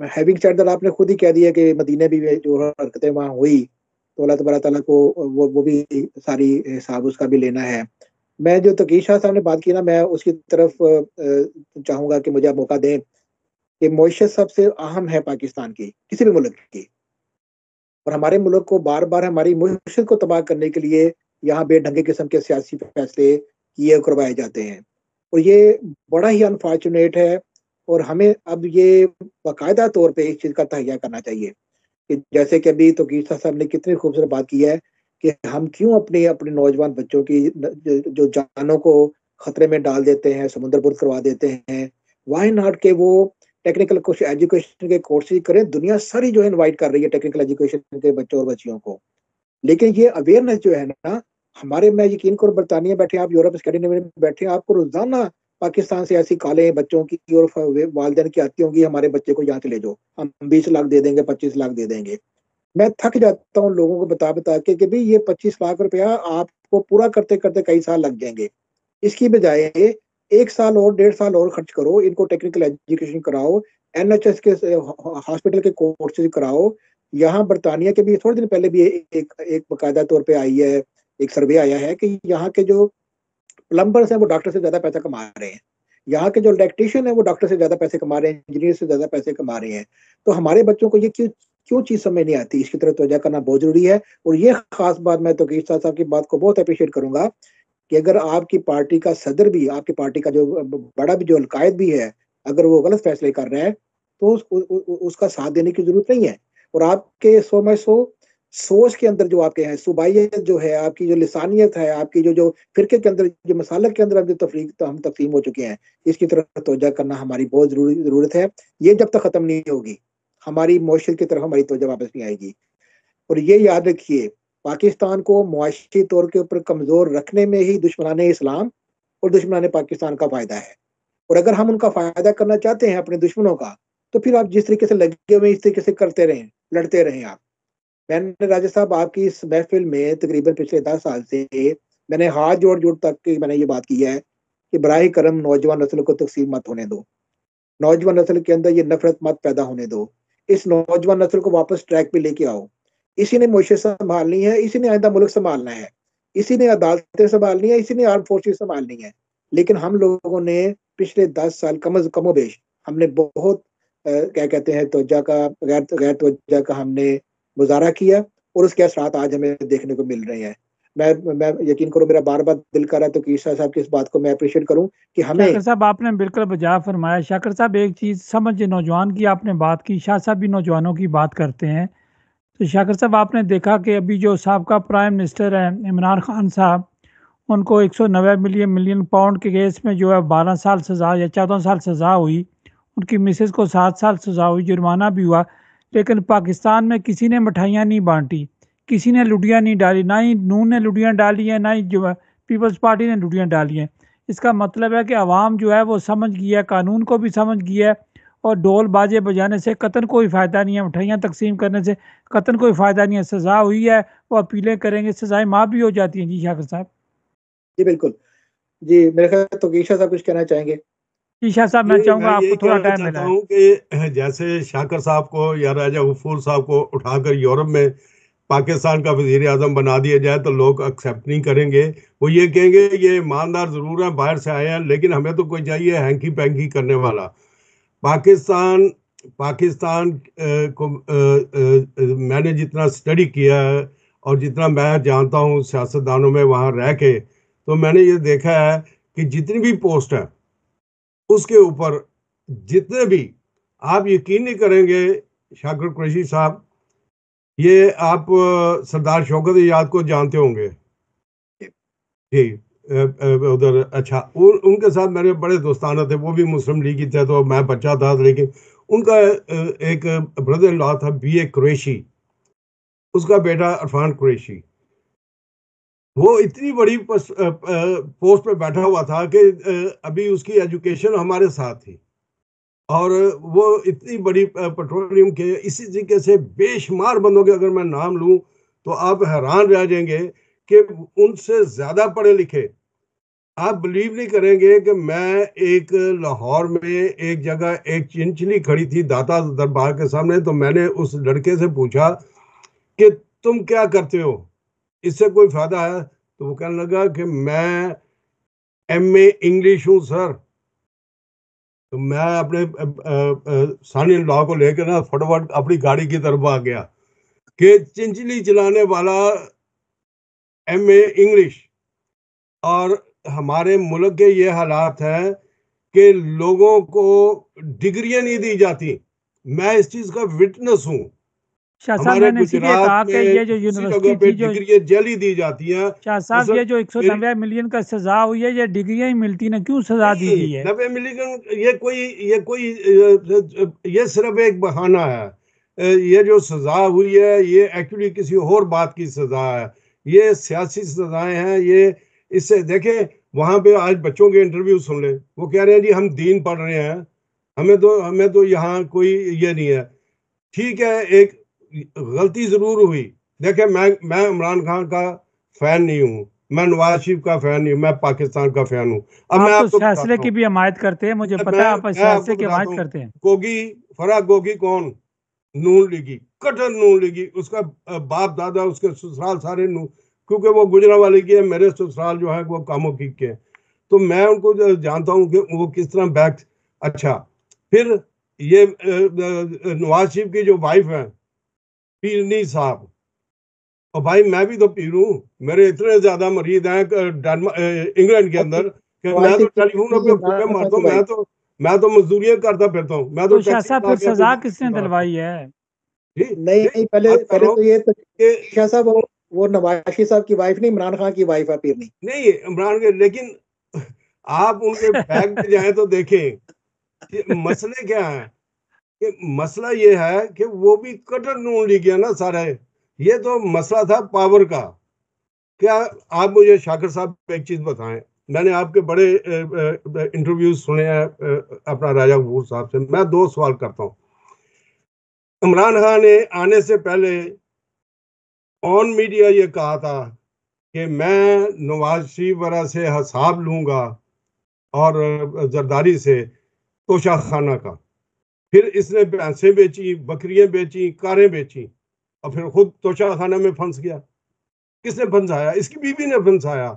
हैविंग सेड दैट, आपने खुद ही कह दिया कि मदीने भी में जो हरकतें वहाँ हुई, तो अल्लाह तबारक ताला को वो भी सारी हिसाब उसका भी लेना है। मैं जो तकीर शाह साहब ने बात की ना, मैं उसकी तरफ चाहूँगा कि मुझे आप मौका दें कि मईशत सबसे अहम है पाकिस्तान की, किसी भी मुल्क की, और हमारे मुल्क को बार-बार हमारी मईशत को तबाह करने के लिए यहाँ बेढंगे किस्म के सियासी फैसले किए और करवाए जाते हैं। और ये बड़ा ही अनफॉर्चुनेट है, और हमें अब ये बाकायदा तौर पे इस चीज़ का तहैया करना चाहिए कि जैसे कि अभी तौकीर साहब ने कितनी खूबसूरत बात की है कि हम क्यों अपने अपने नौजवान बच्चों की जो जानों को खतरे में डाल देते हैं, समुद्रबुर्द करवा देते हैं। व्हाई नॉट के वो टेक्निकल कुछ एजुकेशन के कोर्सेज करें। दुनिया सारी जो है इनवाइट कर रही है टेक्निकल एजुकेशन के बच्चों और बच्चियों को। लेकिन ये अवेयरनेस जो है ना, हमारे, मैं यकीन करो बरतानिया बैठे, आप यूरोप स्कैंडिनेविया में बैठे, आपको रोजाना पाकिस्तान से ऐसी कॉलें बच्चों की और वालिदैन की आती होंगी, हमारे बच्चे को यहाँ से ले जाओ, हम 20 लाख दे देंगे, 25 लाख दे देंगे। मैं थक जाता हूँ लोगों को बता बता के कि भाई ये 25 लाख रुपया आपको पूरा करते करते कई साल लग जाएंगे। इसकी बजाय 1 साल और 1.5 साल और खर्च करो, इनको टेक्निकल एजुकेशन कराओ, एनएचएस के हॉस्पिटल के कोर्सेज कराओ। यहाँ बरतानिया के भी थोड़े दिन पहले भी एक बाकायदा तौर पे आई है, एक सर्वे आया है कि यहाँ के जो प्लम्बर्स हैं वो डॉक्टर से ज्यादा पैसा कमा रहे हैं, यहाँ के जो इलेक्ट्रिशियन है वो डॉक्टर से ज्यादा पैसे कमा रहे हैं, इंजीनियर से ज्यादा पैसे कमा रहे हैं। तो हमारे बच्चों को ये क्यों क्यों चीज समझ नहीं आती, इसकी तरफ तवज्जो करना बहुत जरूरी है। और ये खास बात, मैं तो तौकीर साहब की बात को बहुत अप्रिशिएट करूंगा कि अगर आपकी पार्टी का सदर भी, आपकी पार्टी का जो बड़ा भी जो अलकायद भी है, अगर वो गलत फैसले कर रहा है तो उसका साथ देने की जरूरत नहीं है। और आपके 100 में 100 सोच के अंदर जो आपके हैं, सुबाइयत जो है, आपकी जो लिसानियत है, आपकी जो जो फिरके के अंदर, जो मसालक के अंदर अब जो तफरीक तो हम तकसीम हो चुके हैं, इसकी तरफ तवज्जो करना हमारी बहुत जरूरत है। ये जब तक खत्म नहीं होगी, हमारी मौशत की तरफ हमारी तवज्जो वापस नहीं आएगी। और ये याद रखिए, पाकिस्तान को मुआशी तौर के ऊपर कमजोर रखने में ही दुश्मनाने इस्लाम और दुश्मनाने पाकिस्तान का फायदा है। और अगर हम उनका फायदा करना चाहते हैं अपने दुश्मनों का, तो फिर आप जिस तरीके से लगे हुए इस तरीके से करते रहें, लड़ते रहें आप। मैंने राजा साहब आपकी इस महफिल में तकरीबन पिछले 10 साल से मैंने हाथ जोड़ जोड़ तक की मैंने ये बात की है कि बराह करम नौजवान नस्ल को तकसीम मत होने दो, नौजवान नस्ल के अंदर ये नफरत मत पैदा होने दो, इस नौजवान नस्ल को वापस ट्रैक पे लेके आओ। इसी ने मुआशरा संभालनी है, इसी ने आइंदा मुल्क संभालना है, इसी ने अदालतें संभालनी है, इसी ने आर्म फोर्सेस संभालनी है। लेकिन हम लोगों ने पिछले 10 साल कमोबेश हमने बहुत क्या कहते हैं तवज्जो का, गैर तवज्जो का हमने गुजारा किया, और उसके असरात आज हमें देखने को मिल रहे हैं। मैं यकीन करो, मेरा बार बार दिल कर रहा है तो तौकीर साहब की इस बात को मैं अप्रिशिएट करूं कि हमें। शाकिर साहब आपने बिल्कुल बजा फरमाया। शाकिर साहब एक चीज़ समझ, नौजवान की आपने बात की, शाह साहब भी नौजवानों की बात करते हैं। तो शाकिर साहब आपने देखा कि अभी जो साबका प्राइम मिनिस्टर हैं इमरान खान साहब, उनको 190 मिलियन पाउंड के केस में जो है 12 साल सज़ा या 14 साल सज़ा हुई। उनकी मिसेस को 7 साल सज़ा हुई, जुर्माना भी हुआ। लेकिन पाकिस्तान में किसी ने मिठाइयाँ नहीं बांटी, किसी ने लुटियाँ नहीं डाली, ना ही नून ने लुटियाँ डाली हैं, ना ही जो है पीपल्स पार्टी ने लुटियाँ डाली हैं। इसका मतलब है कि अवाम जो है वो समझ गया है, कानून को भी समझ गया है, और ढोल बाजे बजाने से कतन कोई फ़ायदा नहीं है, मिठाइयाँ तकसीम करने से कतन कोई फ़ायदा नहीं है। सज़ा हुई है, वो अपीलें करेंगे, सज़ाएँ माफ़ भी हो जाती हैं। जी शाकिर साहब। जी बिल्कुल। जी, मेरे ख्याल तौकीर साहब कुछ कहना चाहेंगे। जी शाह साहब, मैं जी, चाहूँगा मैं आपको यही थोड़ा कहना टाइम चाहता मिला है। हूँ कि जैसे शाकर साहब को या राजा गफूर साहब को उठाकर यूरोप में पाकिस्तान का वजीर आजम बना दिया जाए तो लोग एक्सेप्ट नहीं करेंगे। वो ये कहेंगे ये ईमानदार ज़रूर है, बाहर से आए हैं, लेकिन हमें तो कोई चाहिए हैंकी पैंकी करने वाला। पाकिस्तान पाकिस्तान को मैंने जितना स्टडी किया है और जितना मैं जानता हूँ सियासतदानों में वहाँ रह के, तो मैंने ये देखा है कि जितनी भी पोस्ट है उसके ऊपर जितने भी, आप यकीन नहीं करेंगे शाकिर कुरैशी साहब, ये आप सरदार शौकत आज़ाद को जानते होंगे जी। उधर अच्छा, उनके साथ मेरे बड़े दोस्ताना थे, वो भी मुस्लिम लीग ही थे, तो मैं बच्चा था, लेकिन उनका एक ब्रदर इन लॉ था BA कुरैशी, उसका बेटा इरफान कुरैशी। वो इतनी बड़ी पोस्ट पे बैठा हुआ था कि अभी उसकी एजुकेशन हमारे साथ थी, और वो इतनी बड़ी पेट्रोलियम के इसी तरीके से बेशुमार बंदों के अगर मैं नाम लूं तो आप हैरान रह जाएंगे कि उनसे ज्यादा पढ़े लिखे। आप बिलीव नहीं करेंगे कि मैं एक लाहौर में एक जगह एक चिंचली खड़ी थी दाता दरबार के सामने, तो मैंने उस लड़के से पूछा कि तुम क्या करते हो, इससे कोई फायदा है? तो वो कहने लगा कि मैं MA इंग्लिश हूँ सर। तो मैं अपने सन इन लॉ को लेकर ना फटाफट अपनी गाड़ी की तरफ आ गया कि चिंचली चलाने वाला MA इंग्लिश। और हमारे मुल्क के ये हालात हैं कि लोगों को डिग्रियां नहीं दी जाती। मैं इस चीज का विटनेस हूँ। शाह साहब, हमारे मैंने इसीलिए गुजरात कहा कि में ये जो किसी यूनिवर्सिटी जगह पे थी, जो डिग्रियां जल्दी दी जाती हैं। शाह साहब असल ये जो मेरी 190 मिलियन का सजा हुई है, ये डिग्रियां ही मिलती ना, क्यों सजा दी नहीं, गई है? 90 मिलियन ये सिर्फ एक बहाना है। ये जो सजा हुई है ये एक्चुअली किसी और बात की सजा है। ये सियासी सजाएं हैं। ये इससे देखें, वहां पे आज बच्चों के इंटरव्यू सुन ले, वो कह रहे हैं जी हम दीन पढ़ रहे हैं, हमें तो यहाँ कोई ये नहीं है। ठीक है, एक गलती जरूर हुई। देखे, मैं इमरान खान का फैन नहीं हूँ, मैं नवाज शरीफ का फैन नहीं हूँ, मैं पाकिस्तान का फैन हूँ। अब आप मैं तो आपको इस फैसले बताता की हूँ, भी हमायत करते हैं, मुझे पता मैं है आप इस मैं आपको फैसले की बताता हमायत हूँ। करते हैं। गोगी, फराह गोगी कौन? नून लीगी, कट्टर नून लीगी। उसका बाप दादा, उसके ससुराल सारे नून, क्योंकि वो गुजरांवाले की है, मेरे ससुराल जो है वो कामों की के हैं। तो मैं उनको जानता हूँ कि वो किस तरह बैक। अच्छा, फिर ये नवाज शरीफ की जो वाइफ है पीरनी साहब, और भाई मैं भी तो पीर हूँ। मेरे इतने ज्यादा मरीज हैं इंग्लैंड के अंदर कि मैं तो टेलीफोन पे फूके इमरान खान मारता की हूँ। वाइफ। मैं तो मजदूरियां करता फिरता हूँ। मैं तो तो शाह टैक्सी साहब चला फिर के सजा अपनी किसने जिंदगी गुजारता हूँ। दिलवाई है? जी नहीं नहीं, नहीं, पहले बात कर पहले रहा हूँ तो ये तो कि शाह साहब, वो नवाज शरीफ साहब की वाइफ नहीं, इमरान खान की वाइफ है पीरनी। नहीं इमरान के, लेकिन आप उनके बैग में जाए तो देखें कि मसले क्या है। कि मसला ये है कि वो भी कट्टर नून लीग है ना सारे। ये तो मसला था पावर का। क्या आप मुझे शाकिर साहब एक चीज बताएं। मैंने आपके बड़े इंटरव्यूज सुने हैं अपना राजा कपूर साहब से। मैं दो सवाल करता हूं। इमरान खान ने आने से पहले ऑन मीडिया ये कहा था कि मैं नवाज शरीफ वगैरह से हिसाब लूंगा, और जरदारी से तोशा खाना का। फिर इसने भैंसें बेची, बकरियां बेची, कारें बेची, और फिर खुद तोशा खाना में फंस गया। किसने फंसाया? इसकी बीवी ने फंसाया।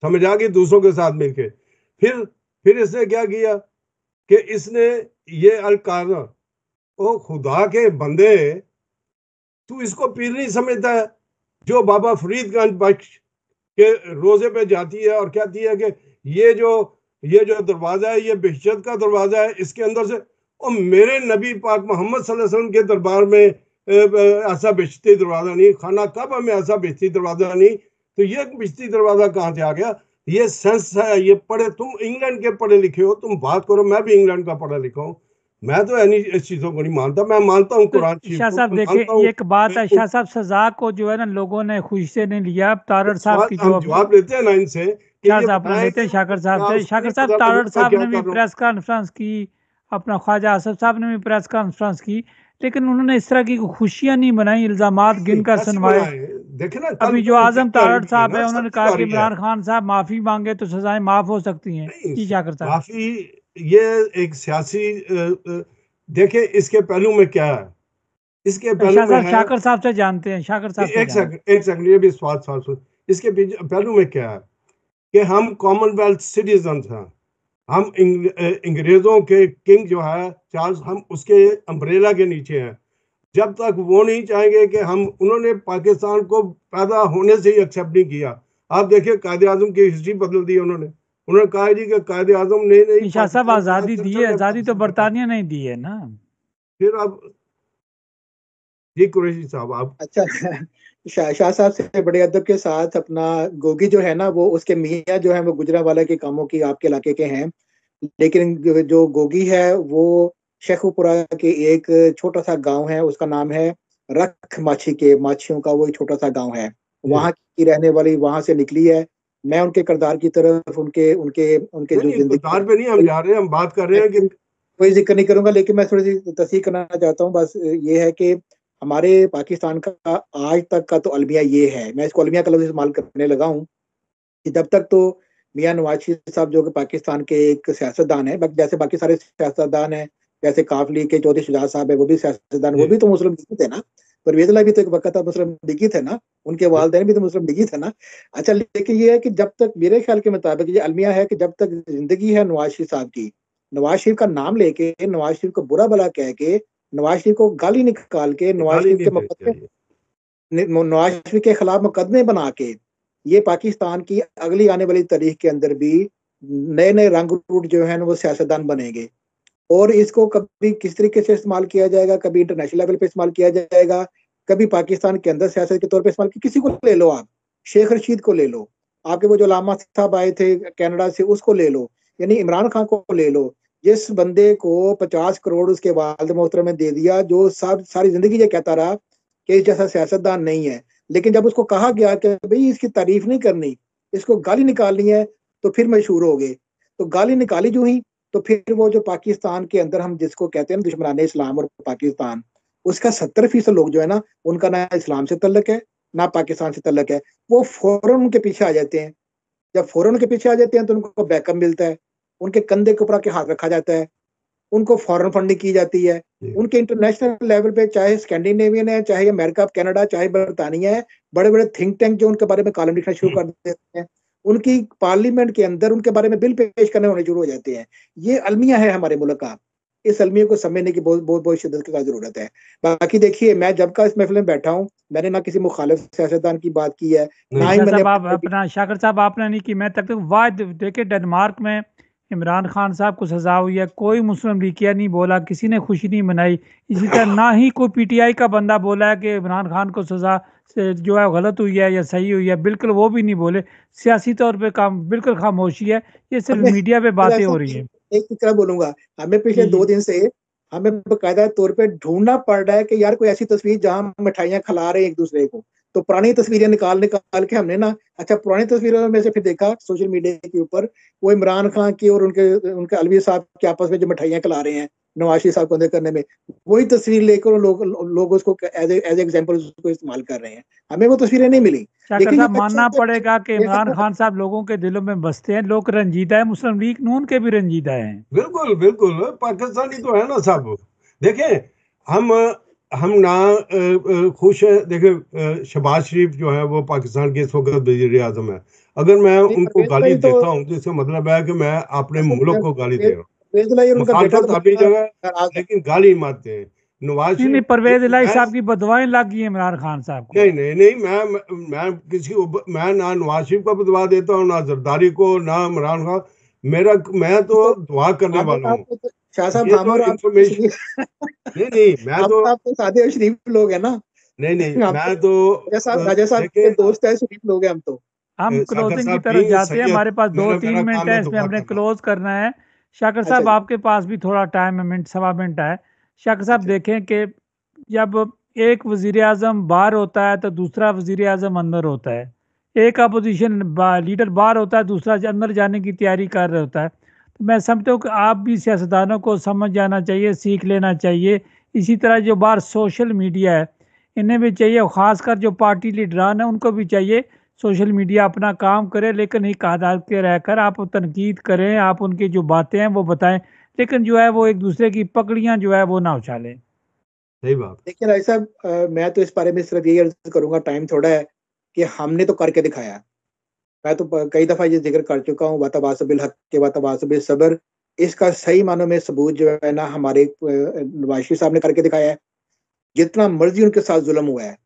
समझ आ गई? दूसरों के साथ मिलके। फिर इसने क्या किया कि इसने ये अलकादा, ओ खुदा के बंदे, तू इसको पीर नहीं समझता है? जो बाबा फरीदगंज बख्श के रोजे पे जाती है और कहती है कि ये जो दरवाजा है ये बेहशत का दरवाजा है, इसके अंदर से। और मेरे नबी पाक मोहम्मद सल्लल्लाहु अलैहि वसल्लम के दरबार में ऐसा बेहशती दरवाजा नहीं, खाना काबा में ऐसा बेहशती दरवाजा नहीं। तो ये बेहशती दरवाजा कहाँ से आ गया? ये सेंस है, ये पढ़े। तुम इंग्लैंड के पढ़े लिखे हो, तुम बात करो। मैं भी इंग्लैंड का पढ़ा लिखा हूँ। मैं तो यानी इस चीजों को नहीं मानता। मैं मानता हूँ तो कुरान शरीफ शाह को, साहब मैं देखें, मानता ये हूँ। एक बात है शाह साहब, सजा को जो है ना लोगों ने खुशी से नहीं लिया। अब तारड़ साहब सवाल की हम जो जवाब लेते हैं ना इनसे कि शाह ये साहब अपना बताएं लेते कि हैं शाकिर साहब क्या से। उसको नहीं शाकिर साहब, पता लगा तारड़ मैं साहब क्या ने भी कर रहा हूँ? प्रेस कॉन्फ्रेंस की, अपना ख्वाजा आसफ साहब ने भी प्रेस कॉन्फ्रेंस की, लेकिन उन्होंने इस तरह की खुशियां नहीं बनाई, इल्जामात नहीं, गिनकर कैसे सुनवाए। बनाए? देखे ना, कल अभी जो तो उनकी आजम बारी तारड़ भी है साहब ना, है, उन्होंने सबकी कहा कि बारी है। इमरान खान साहब माफी मांगे तो सजाएं माफ हो सकती हैं। नहीं, जी शाकिर साहब। काफी। ये एक सियासी देखे इसके पहलू में क्या है। इसके पहलू शाह में साहब, है शाकिर साहब से जानते हैं, शाकिर साहब से एक जानते सेकंड, एक सेकंड, ये भी स्वाद स्वाद सुन। इसके पहलू में क्या है कि हम कॉमनवेल्थ सिटीजन हैं। हम अंग्रेजों के किंग जो है चार्ल्स, हम उसके अम्ब्रेला के नीचे हैं। जब तक वो नहीं चाहेंगे कि हम, उन्होंने पाकिस्तान को पैदा होने से ही एक्सेप्ट नहीं किया। आप देखिए कायदे आजम की हिस्ट्री बदल दी उन्होंने कहा जी कि कायदे आजम ने नहीं हैं। शाह साहब, पाकिस्तान का आज़ादी दी है, चल आज़ादी तो पाकिस्तान का। बरतानिया नहीं दी है ना। फिर अब जी कुरैशी साहब आप। अच्छा, शाह साहब से बड़े अदब के साथ, अपना गोगी जो है ना, वो उसके मियाँ जो है वो गुजरांवाला के कामों की आपके इलाके के हैं। लेकिन जो गोगी है वो शेखुपुरा के एक छोटा सा गांव है, उसका नाम है रख माछी के, माछियों का वो एक छोटा सा गांव है। जी वहाँ की रहने वाली, वहां से निकली है। मैं उनके किरदार की तरफ, उनके उनके उनके नहीं जो नहीं, जिंदगी किरदार पे नहीं हम जा रहे हैं, हम बात कर रहे हैं कि कोई जिक्र नहीं करूंगा, लेकिन मैं थोड़ी सी तस्दीक करना चाहता हूँ। बस ये है कि हमारे पाकिस्तान का आज तक का तो अलमिया ये है, मैं इसको अलमिया का लफ्ज़ इस्तेमाल करने लगा हूँ, कि जब तक तो मियां नवाज शरीफ साहब जो कि पाकिस्तान के एक सियासतदान है, जैसे बाकी सारे सियासतदान हैं, जैसे काफ लीग के चौधरी शुजात साहब है, वो भी सियासतदान, वो जी भी तो मुस्लिम नहीं थे ना। परवेज इलाही भी तो एक वक्त था मुस्लिम लीगी थे ना, उनके वालिदैन भी तो मुस्लिम लीगी थे ना। अच्छा, लेकिन ये है कि जब तक मेरे ख्याल के मुताबिक ये अलमिया है कि जब तक जिंदगी है नवाज शरीफ साहब की, नवाज शरीफ का नाम लेके, नवाज शरीफ को बुरा भला कह के, नवाज शरीफ को गाली निकाल के, नवाज गाली शरीफ नहीं के देनी मुकदमे, चाहिए। नवाज शरीफ के खिलाफ मुकदमे बना के, ये पाकिस्तान की अगली आने वाली तारीख के अंदर भी नए नए रंग रूट जो है ना वो सियासतदान बनेंगे। और इसको कभी किस तरीके से इस्तेमाल किया जाएगा, कभी इंटरनेशनल लेवल पे इस्तेमाल किया जाएगा, कभी पाकिस्तान के अंदर सियासत के तौर पे इस्तेमाल, किसी को ले लो आप, शेख रशीद को ले लो, आपके वो जो लामा साहब आए थे कनाडा से उसको ले लो, यानी इमरान खान को ले लो, जिस बंदे को 50 करोड़ उसके वालिद मोहतरम ने दे दिया, जो सब सारी जिंदगी ये कहता रहा कि इस जैसा सियासतदान नहीं है, लेकिन जब उसको कहा गया कि भाई इसकी तारीफ नहीं करनी, इसको गाली निकालनी है, तो फिर मशहूर हो गए। तो गाली निकाली जो ही, तो फिर वो जो पाकिस्तान के अंदर हम जिसको कहते हैं दुश्मनाने इस्लाम और पाकिस्तान, उसका 70% लोग जो है ना, उनका ना इस्लाम से तल्लक है ना पाकिस्तान से तल्लक है, वो फौरन उनके पीछे आ जाते हैं। जब फौरन उनके पीछे आ जाते हैं तो उनको बैकअप मिलता है, उनके कंधे के ऊपर आके हाथ रखा जाता है, उनको फॉरेन फंडिंग की जाती है, उनके इंटरनेशनल लेवल पे चाहे स्कैंडिनेवियन है, चाहे अमेरिका, कनाडा, चाहे बरतानिया है, बड़े बड़े थिंक टैंक जो उनके बारे में कॉलम लिखना शुरू कर देते हैं, उनकी पार्लियामेंट के अंदर उनके बारे में बिल पेश करने होने शुरू हो जाते हैं। ये अलमिया है हमारे मुल्क का, इस अलमिया को समझने की बहुत बहुत बहुत शिद्दत के साथ जरूरत है। बाकी देखिए, मैं जब का इस महफिल में बैठा हूँ, मैंने ना किसी मुखालिफ सियासतदान की बात की है, ना ही मैंने आप अपना शाकिर साहब आपने नहीं की, मैं तक वाद देखे डेनमार्क में इमरान खान साहब को सजा हुई है, कोई मुस्लिम लीगिया नहीं बोला, किसी ने खुशी नहीं मनाई। इसी तरह ना ही कोई पीटीआई का बंदा बोला है कि इमरान खान को सजा से जो है गलत हुई है या सही हुई है, बिल्कुल वो भी नहीं बोले। सियासी तौर पे काम बिल्कुल खामोशी है, ये सिर्फ मीडिया पे बातें हो रही है। एक तरह बोलूंगा, हमें पिछले 2 दिन से हमें बकायदा तौर पे ढूंढना पड़ रहा है कि यार कोई ऐसी तस्वीर जहां मिठाइयां खिला रहे हैं एक दूसरे को। तो पुरानी तस्वीरें निकाल निकाल के हमने ना, अच्छा पुरानी तस्वीरों में से फिर देखा सोशल मीडिया के ऊपर वो इमरान खान की और उनके उनके अलवी साहब के आपस में जो मिठाइयां खिला रहे हैं नवाज शरीफ साहब को अंदर करने में, वही तस्वीर लेकर लोग उसको एज एग्जाम्पल उसको इस्तेमाल कर रहे हैं। हमें वो तस्वीरें नहीं मिली। शाकिर साहब मानना पड़ेगा कि इमरान खान साहब लोगों के दिलों में बसते हैं, लोग रंजीदा है, मुस्लिम लीग नून के भी रंजीदा हैं। बिल्कुल बिल्कुल, पाकिस्तानी तो है ना सब। देखें, हम ना खुश है। देखें, शहबाज शरीफ जो है वो पाकिस्तान के इस वक्त वजीर आजम है। अगर मैं उनको गाली देता हूँ तो इसका मतलब है कि मैं अपने मुल्क को गाली दे रहा हूँ। मुखालफत अपनी जगह, लेकिन गाली मारते हैं नवाज नहीं, शरीफ। परवेज इलाही साहब की बदवाएं लग गई इमरान खान साहब को। नहीं नहीं नहीं, मैं किसी को, मैं ना नवाज शरीफ को बदवा देता हूँ, ना जरदारी को, ना इमरान खान। मैं तो दुआ करने वाला हूँ। शाह साहब, ये हम तो और आप इंफॉर्मेशन नहीं नहीं, मैं तो आप तो सादे और शरीफ लोग हैं ना। नहीं नहीं, हम मैं तो राजा साहब के देखे दोस्त है, शरीफ लोग हैं हम तो। हम सागर क्लोजिंग की साहब तरफ की जाते हैं, सैयद, हमारे पास मेरा 2-3 मिनट काम है, है इसमें दुआ हमने करना। क्लोज करना है। शाकिर अच्छा साहब जी, आपके पास भी थोड़ा टाइम है, मिनट सवा मिनट है। शाकिर साहब अच्छा देखें कि जब एक वजीर आजम बाहर होता है तो दूसरा वजीर आजम अंदर होता है, एक अपोजिशन लीडर बाहर होता है, दूसरा अंदर जाने की तैयारी कर रहा होता है। तो मैं समझता हूँ कि आप भी सियासतदानों को समझ जाना चाहिए, सीख लेना चाहिए। इसी तरह जो बाहर सोशल मीडिया है, इन्हें भी चाहिए, और ख़ासकर जो पार्टी लीडरान है उनको भी चाहिए सोशल मीडिया अपना काम करे, लेकिन एक आदात के रहकर आप तनकीद करें, आप उनकी जो बातें हैं वो बताएं, लेकिन जो है वो एक दूसरे की पकड़ियां जो है वो ना उछालें। सही बात। देखिए भाई साहब, मैं तो इस बारे में सिर्फ यही अर्ज करूंगा, टाइम थोड़ा है, कि हमने तो करके दिखाया। मैं तो कई दफा ये जिक्र कर चुका हूँ, वातवासो बिल हक के वातवासो बिल सब्र, इसका सही मानों में सबूत जो है ना हमारे नवाज शरीफ साहब ने करके दिखाया है। जितना मर्जी उनके साथ जुल्म हुआ है,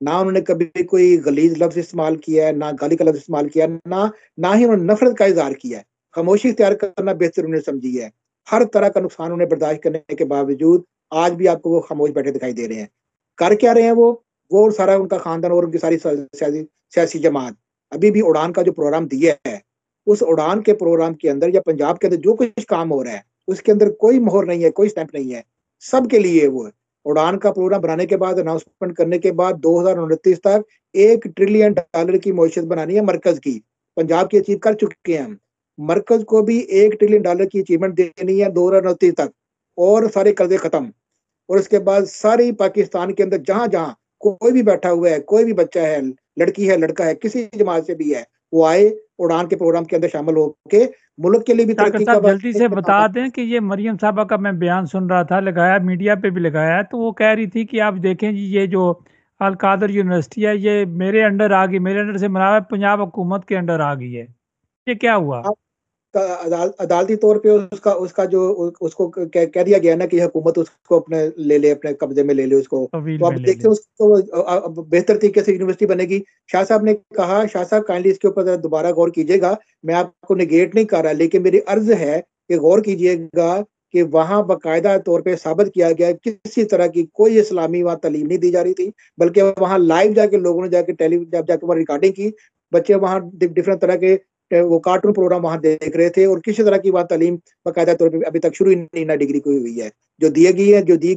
ना उन्होंने कभी कोई गलीज लफ्ज इस्तेमाल किया है, ना गाली का लफ्ज इस्तेमाल किया, ना ही उन्होंने नफरत का इजहार किया है। खामोशी इख्तियार करना बेहतर उन्होंने समझी है। हर तरह का नुकसान उन्हें बर्दाश्त करने के बावजूद आज भी आपको वो खामोश बैठे दिखाई दे रहे हैं। कर क्या रहे हैं वो और सारा उनका खानदान और उनकी सारी सियासी जमात अभी भी उड़ान का जो प्रोग्राम दिया है, उस उड़ान के प्रोग्राम के अंदर या पंजाब के अंदर जो कुछ काम हो रहा है उसके अंदर कोई मोहर नहीं है, कोई स्टैंप नहीं है। सबके लिए वो उड़ान का प्रोग्राम बनाने के बाद, अनाउंसमेंट करने के बाद 2029 तक $1 ट्रिलियन की मईशत बनानी है मरकज की। पंजाब की अचीव कर चुके हैं हम। मरकज को भी $1 ट्रिलियन की अचीवमेंट देनी है 2029 तक, और सारे कर्जे खत्म। और उसके बाद सारी पाकिस्तान के अंदर जहां जहां कोई भी बैठा हुआ है, कोई भी बच्चा है, लड़की है, लड़का है, किसी जमात से भी है, वो आए उड़ान के प्रोग्राम के अंदर शामिल होके मुल्क के लिए भी शाकर तरक्की का साहब जल्दी से बता दें कि ये मरियम साहबा का मैं बयान सुन रहा था, लगाया मीडिया पे भी लगाया है, तो वो कह रही थी कि आप देखें जी ये जो अल कादर यूनिवर्सिटी है ये मेरे अंडर आ गई, मेरे अंडर से मना पंजाब हुकूमत के अंडर आ गई है, ये क्या हुआ? अदालती तौर पे उसका उसका जो उसको कह दिया गया ना कि हुकूमत उसको अपने ले ले, अपने कब्जे में ले ले उसको। तवील तो में अब ले देखते ले। हैं उसको अब बेहतर तरीके से यूनिवर्सिटी बनेगी। शाह साहब ने कहा, शाह साहब काइंडली इसके ऊपर दोबारा गौर कीजिएगा, मैं आपको निगेट नहीं कर रहा, लेकिन मेरी अर्ज है कि गौर कीजिएगा कि वहाँ बाकायदा तौर पे साबित किया गया किसी तरह की कोई इस्लामी वहाँ तालीम नहीं दी जा रही थी, बल्कि वहाँ लाइव जाके लोगों ने जाके जाके वहाँ रिकॉर्डिंग की, बच्चे वहाँ डिफरेंट तरह के वो कार्टून प्रोग्राम वहाँ देख रहे थे, और किसी तरह की वहाँ तालीम बाकायदा तौर पे अभी तक शुरू ही नहीं ना डिग्री कोई हुई है। जो दी गई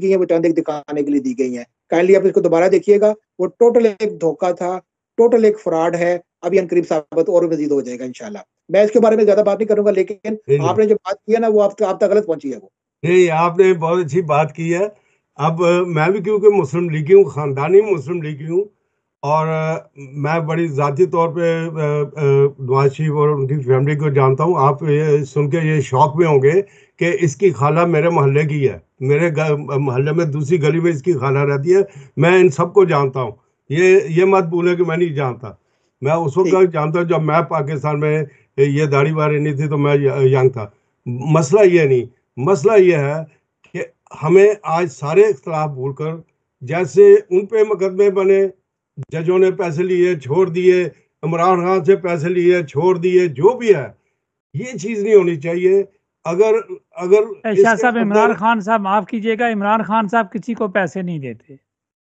है वो चंद एक दिखाने के लिए दी गई है। काइंडली आप इसको दोबारा देखिएगा, वो टोटल एक धोखा था, टोटल एक फ्रॉड है। अभी अनकरीब साबित और मजीद हो जाएगा इंशाल्लाह। मैं इसके बारे में ज्यादा बात नहीं करूंगा, लेकिन आपने जो बात की है ना वो आप तक गलत पहुंची है। वो नहीं, आपने बहुत अच्छी बात की है। अब मैं भी क्योंकि मुस्लिम लीगी हूँ, खानदानी मुस्लिम लीगी हूँ, और मैं बड़ी ज़ाती तौर पे नवाज शरीफ और उनकी फैमिली को जानता हूँ। आप ये सुन के ये शौक में होंगे कि इसकी खाला मेरे मोहल्ले की है, मेरे मोहल्ले में दूसरी गली में इसकी खाला रहती है। मैं इन सबको जानता हूँ, ये मत भूलें कि मैं नहीं जानता। मैं उस वक्त जानता हूँ जब मैं पाकिस्तान में ये दाढ़ी वाड़ी नहीं थी, तो मैं यंग था। मसला ये नहीं, मसला ये है कि हमें आज सारे इख्तलाफ भूलकर, जैसे उन पे मुकदमे बने, जजों ने पैसे लिए छोड़ दिए, इमरान खान से पैसे लिए छोड़ दिए, जो भी है, ये चीज नहीं होनी चाहिए। अगर अगर शाह इसके साहब, इमरान अंदर खान साहब माफ कीजिएगा, इमरान खान साहब किसी को पैसे नहीं देते।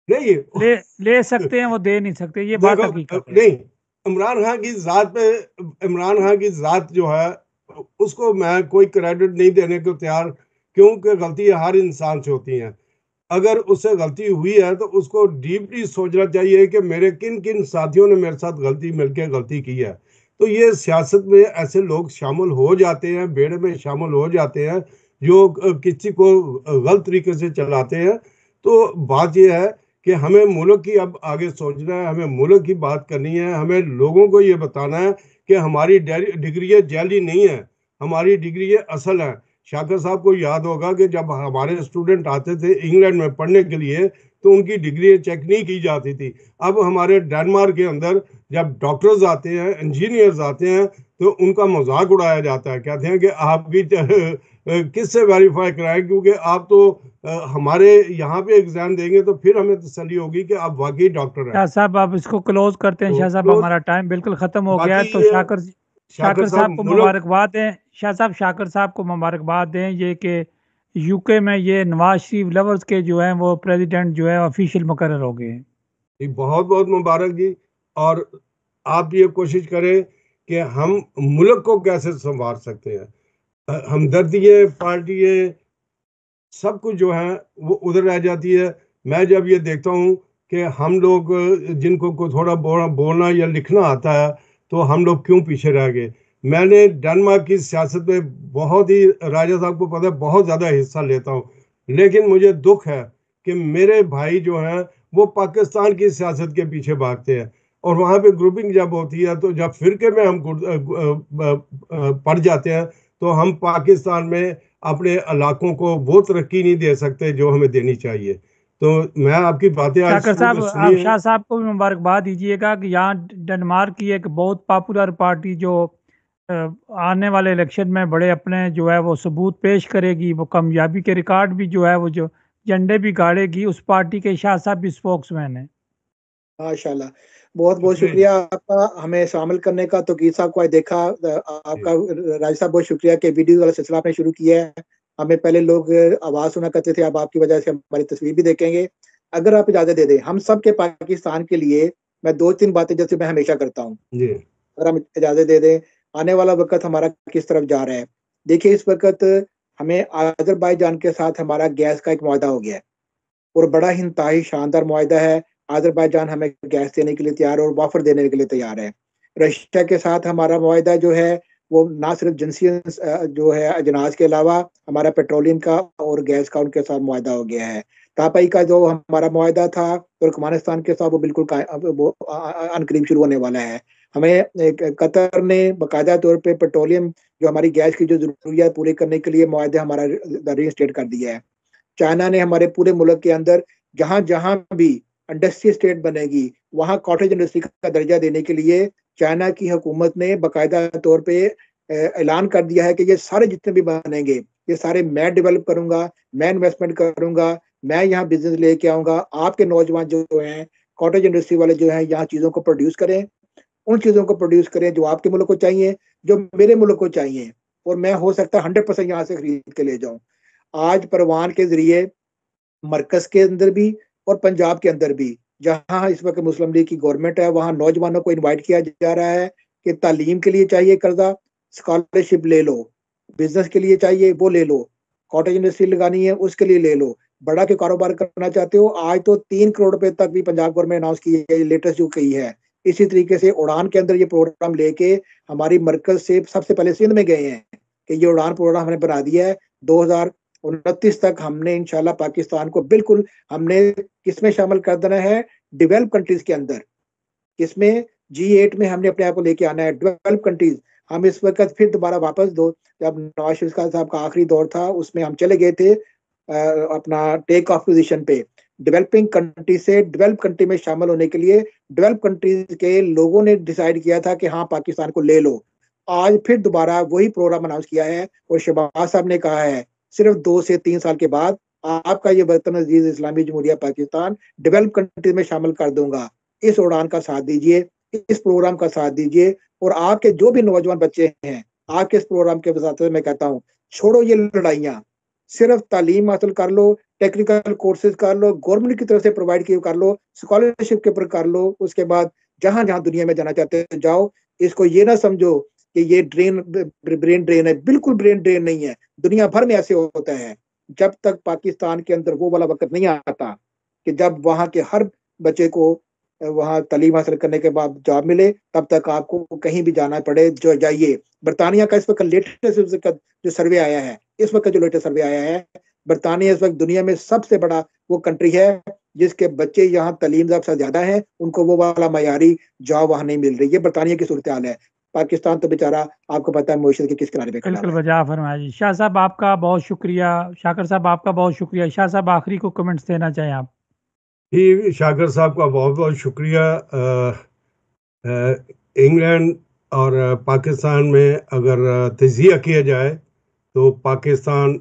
नहीं, ले ले सकते हैं, वो दे नहीं सकते, ये बात देखो, हकीकत है। नहीं, इमरान खान की जात पे, इमरान खान की जात जो है उसको मैं कोई क्रेडिट नहीं देने को तैयार, क्योंकि गलती हर इंसान से होती है। अगर उससे गलती हुई है तो उसको डीपली सोचना चाहिए कि मेरे किन किन साथियों ने मेरे साथ मिलकर गलती की है। तो ये सियासत में ऐसे लोग शामिल हो जाते हैं, बेड़े में शामिल हो जाते हैं जो किसी को गलत तरीके से चलाते हैं। तो बात यह है कि हमें मुल्क की अब आगे सोचना है, हमें मुल्क की बात करनी है, हमें लोगों को ये बताना है कि हमारी डिग्री जाली नहीं है, हमारी डिग्री असल है। शाकर साहब को याद होगा कि जब हमारे स्टूडेंट आते थे इंग्लैंड में पढ़ने के लिए तो उनकी डिग्री चेक नहीं की जाती थी। अब हमारे डेनमार्क के अंदर जब डॉक्टर्स आते हैं, इंजीनियर्स आते हैं, तो उनका मजाक उड़ाया जाता है, कहते हैं कि आपकी किससे वेरीफाई कराएं, क्योंकि आप तो हमारे यहाँ पे एग्जाम देंगे तो फिर हमें तसल्ली होगी कि आप वाकई डॉक्टर हैं। शाह साहब आप इसको क्लोज करते हैं। तो शाह साहब हमारा टाइम बिल्कुल खत्म हो गया है, बाकी तो ये शाकर शाकर शाकर साहब साहब को मुल्क, मुबारकबाद दें। शाह साहब शाकर साहब को मुबारकबाद दें ये कि यूके में ये नवाज शरीफ लवर्स के जो हैं वो प्रेसिडेंट जो है ऑफिशियल मुकर्रर हो गए हैं। बहुत बहुत मुबारक जी। और आप ये कोशिश करें कि हम मुल्क को कैसे संवार सकते हैं। हमदर्दी पार्टी सब कुछ जो है वो उधर रह जाती है। मैं जब ये देखता हूँ कि हम लोग जिनको को थोड़ा बोलना या लिखना आता है, तो हम लोग क्यों पीछे रह गए। मैंने डेनमार्क की सियासत में बहुत ही, राजा साहब को पता है, बहुत ज़्यादा हिस्सा लेता हूँ, लेकिन मुझे दुख है कि मेरे भाई जो हैं वो पाकिस्तान की सियासत के पीछे भागते हैं, और वहाँ पे ग्रुपिंग जब होती है तो जब फिरके में हम पड़ जाते हैं, तो हम पाकिस्तान में अपने इलाकों को वो तरक्की नहीं दे सकते जो हमें देनी चाहिए। तो मैं आपकी बातें आज शाकर साहब सुनी आप है। शाह साहब को भी मुबारकबाद दीजिएगा कि यहाँ डेनमार्क की एक बहुत पॉपुलर पार्टी जो अ, आने वाले इलेक्शन में बड़े अपने जो है वो सबूत पेश करेगी, वो कामयाबी के रिकॉर्ड भी जो है वो जो झंडे भी गाड़ेगी, उस पार्टी के शाह साहब भी स्पोक्समैन है। माशाल्लाह, बहुत बहुत शुक्रिया शुक्रिया आपका हमें शामिल करने का। तो गीत साहब को आज देखा, आपका राज साहब बहुत शुक्रिया कि वीडियो वाला सिलसिला आपने शुरू किया है। हमें पहले लोग आवाज सुना करते थे, अब आपकी वजह से हमारी तस्वीर भी देखेंगे। अगर आप इजाजत दे दें, हम सब के पाकिस्तान के लिए मैं दो तीन बातें जैसे मैं हमेशा करता हूँ, जी। अगर हम इजाजत दे दें, आने वाला वक्त हमारा किस तरफ जा रहा है। देखिए, इस वक्त हमें अजरबैजान के साथ हमारा गैस का एक मुआहदा हो गया है, और बड़ा ही इंतहाई शानदार मुआहदा है। अजरबैजान हमें गैस देने के लिए तैयार है और वाफर देने के लिए तैयार है। रशिया के साथ हमारा मुआहदा जो है वो ना सिर्फ जिनसी जो है अजनास के अलावा हमारा पेट्रोलियम का और गैस का उनके साथ मुआहदा हो गया है। तापाई का जो हमारा मुआहदा था तुर्कमेनिस्तान के साथ वो बिल्कुल अनकरीब शुरू होने वाला है। हमें कतर ने बाकायदा तौर पे पेट्रोलियम जो हमारी गैस की जो जरूरियात पूरी करने के लिए मुआहदा हमारा रीइंस्टेट कर दिया है। चाइना ने हमारे पूरे मुल्क के अंदर जहां जहां भी इंडस्ट्री स्टेट बनेगी वहां कॉटेज इंडस्ट्री का दर्जा देने के लिए चाइना की हुकूमत ने बाकायदा तौर पे ऐलान कर दिया है कि ये सारे जितने भी बनेंगे ये सारे मैं डेवलप करूंगा, मैं इन्वेस्टमेंट करूंगा, मैं यहाँ बिजनेस लेके आऊंगा। आपके नौजवान जो हैं कॉटेज इंडस्ट्री वाले जो हैं यहाँ चीज़ों को प्रोड्यूस करें, उन चीज़ों को प्रोड्यूस करें जो आपके मुल्क को चाहिए, जो मेरे मुल्क को चाहिए, और मैं हो सकता है 100% यहाँ से खरीद के ले जाऊँ। आज परवान के जरिए मरकज के अंदर भी और पंजाब के अंदर भी जहां इस वक्त मुस्लिम लीग की गवर्नमेंट है वहां नौजवानों को इनवाइट किया जा रहा है कि तालीम के लिए चाहिए कर्जा, स्कॉलरशिप ले लो, बिजनेस के लिए चाहिए वो ले लो, कॉटेज इंडस्ट्री लगानी है उसके लिए ले लो, बड़ा के कारोबार करना चाहते हो आज तो 3 करोड़ रुपए तक भी पंजाब गवर्नमेंट अनाउंस की है, लेटेस्ट जो कही है। इसी तरीके से उड़ान के अंदर ये प्रोग्राम लेके हमारी मरकज से सबसे पहले सिंध में गए हैं कि ये उड़ान प्रोग्राम हमने बना दिया है। 2029 तक हमने इंशाल्लाह पाकिस्तान को बिल्कुल हमने किसमें शामिल कर देना है, डेवलप कंट्रीज के अंदर, किसमें G8 में हमने अपने आप को लेके आना है, डेवलप कंट्रीज। हम इस वक्त फिर दोबारा वापस दो जब नवाज शरीफ साहब का आखिरी दौर था उसमें हम चले गए थे अपना टेक ऑफ पोजीशन पे, डेवलपिंग कंट्री से डेवलप कंट्री में शामिल होने के लिए डेवलप कंट्रीज के लोगों ने डिसाइड किया था कि हाँ पाकिस्तान को ले लो। आज फिर दोबारा वही प्रोग्राम अनाउंस किया है और शहबाज साहब ने कहा है सिर्फ 2 से 3 साल के बाद आपका ये वतन अजीज इस्लामी जमहूरिया पाकिस्तान डेवलप कंट्री में शामिल कर दूंगा। इस उड़ान का साथ दीजिए, इस प्रोग्राम का साथ दीजिए, और आपके जो भी नौजवान बच्चे हैं आपके इस प्रोग्राम के वजह से मैं कहता हूँ छोड़ो ये लड़ाइयाँ, सिर्फ तालीम हासिल कर लो, टेक्निकल कोर्सेज कर लो, गवर्नमेंट की तरफ से प्रोवाइड किए कर लो, स्कॉलरशिप के ऊपर कर लो, उसके बाद जहां जहां दुनिया में जाना चाहते हैं जाओ। इसको ये ना समझो कि ये ब्रेन ड्रेन है, बिल्कुल ब्रेन ड्रेन नहीं है, दुनिया भर में ऐसे होता है। जब तक पाकिस्तान के अंदर वो वाला वक्त नहीं आता कि जब वहां के हर बच्चे को वहां तालीम हासिल करने के बाद जॉब मिले, तब तक आपको कहीं भी जाना पड़े जो जाइए। बरतानिया का इस वक्त लेटेस्ट जो सर्वे आया है, इस वक्त जो लेटेस्ट सर्वे आया है, बरतानिया इस वक्त दुनिया में सबसे बड़ा वो कंट्री है जिसके बच्चे यहाँ तालीम याफ्ता ज्यादा हैं, उनको वो वाला मयारी जॉब वहां नहीं मिल रही। ये बरतानिया की सूरत हाल है। पाकिस्तान तो बेचारा आपको पता है मुआशरे के किस किनारे पे खड़ा बिल्कुल है। वजह फरमाया जी। शाह साहब आपका बहुत शुक्रिया, शाकर साहब आपका बहुत शुक्रिया। शाह साहब आखिरी को कमेंट्स देना चाहें आप? जी, शाकर साहब का बहुत बहुत शुक्रिया। इंग्लैंड और पाकिस्तान में अगर तजिया किया जाए तो पाकिस्तान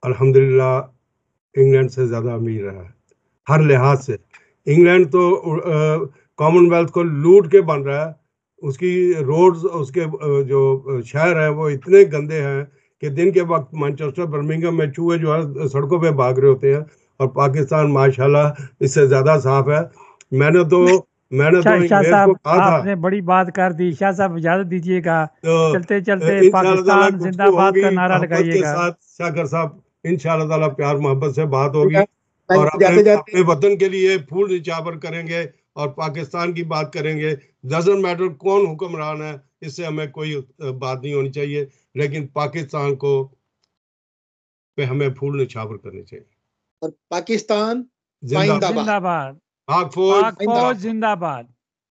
अल्हम्दुलिल्लाह इंग्लैंड से ज़्यादा अमीर रहा है हर लिहाज से। इंग्लैंड तो कॉमनवेल्थ को लूट के बन रहा है, उसकी रोड्स, उसके जो शहर हैं वो इतने गंदे हैं कि दिन के वक्त मैनचेस्टर बर्मिंघम में चूहे जो है सड़कों पे भाग रहे होते हैं, और पाकिस्तान माशाल्लाह इससे ज़्यादा साफ है। मैंने तो शाह अंग्रेज को साहब कहा था आपने बड़ी बात कर दी। शाह साहब इजाजत दीजिएगा, तो चलते चलते इंशाअल्लाह ताला पाकिस्तान गुफ्तगू जिंदाबाद होगी का नारा मोहब्बत के लगाइएगा। साथ। शाकर साहब इंशाअल्लाह ताला प्यार मोहब्बत से बात होगी मैं और अपने जाते जाते अपने वतन के लिए फूल निछावर करेंगे और पाकिस्तान की बात करेंगे। डजंट मैटर कौन हुक्मरान है, इससे हमें कोई बात नहीं होनी चाहिए, लेकिन पाकिस्तान को पे हमें फूल निछावर करने चाहिए। और पाकिस्तान जिंदाबाद। जिंदाबाद, जिंदाबाद, पाक फौज पाक फौज जिंदाबाद।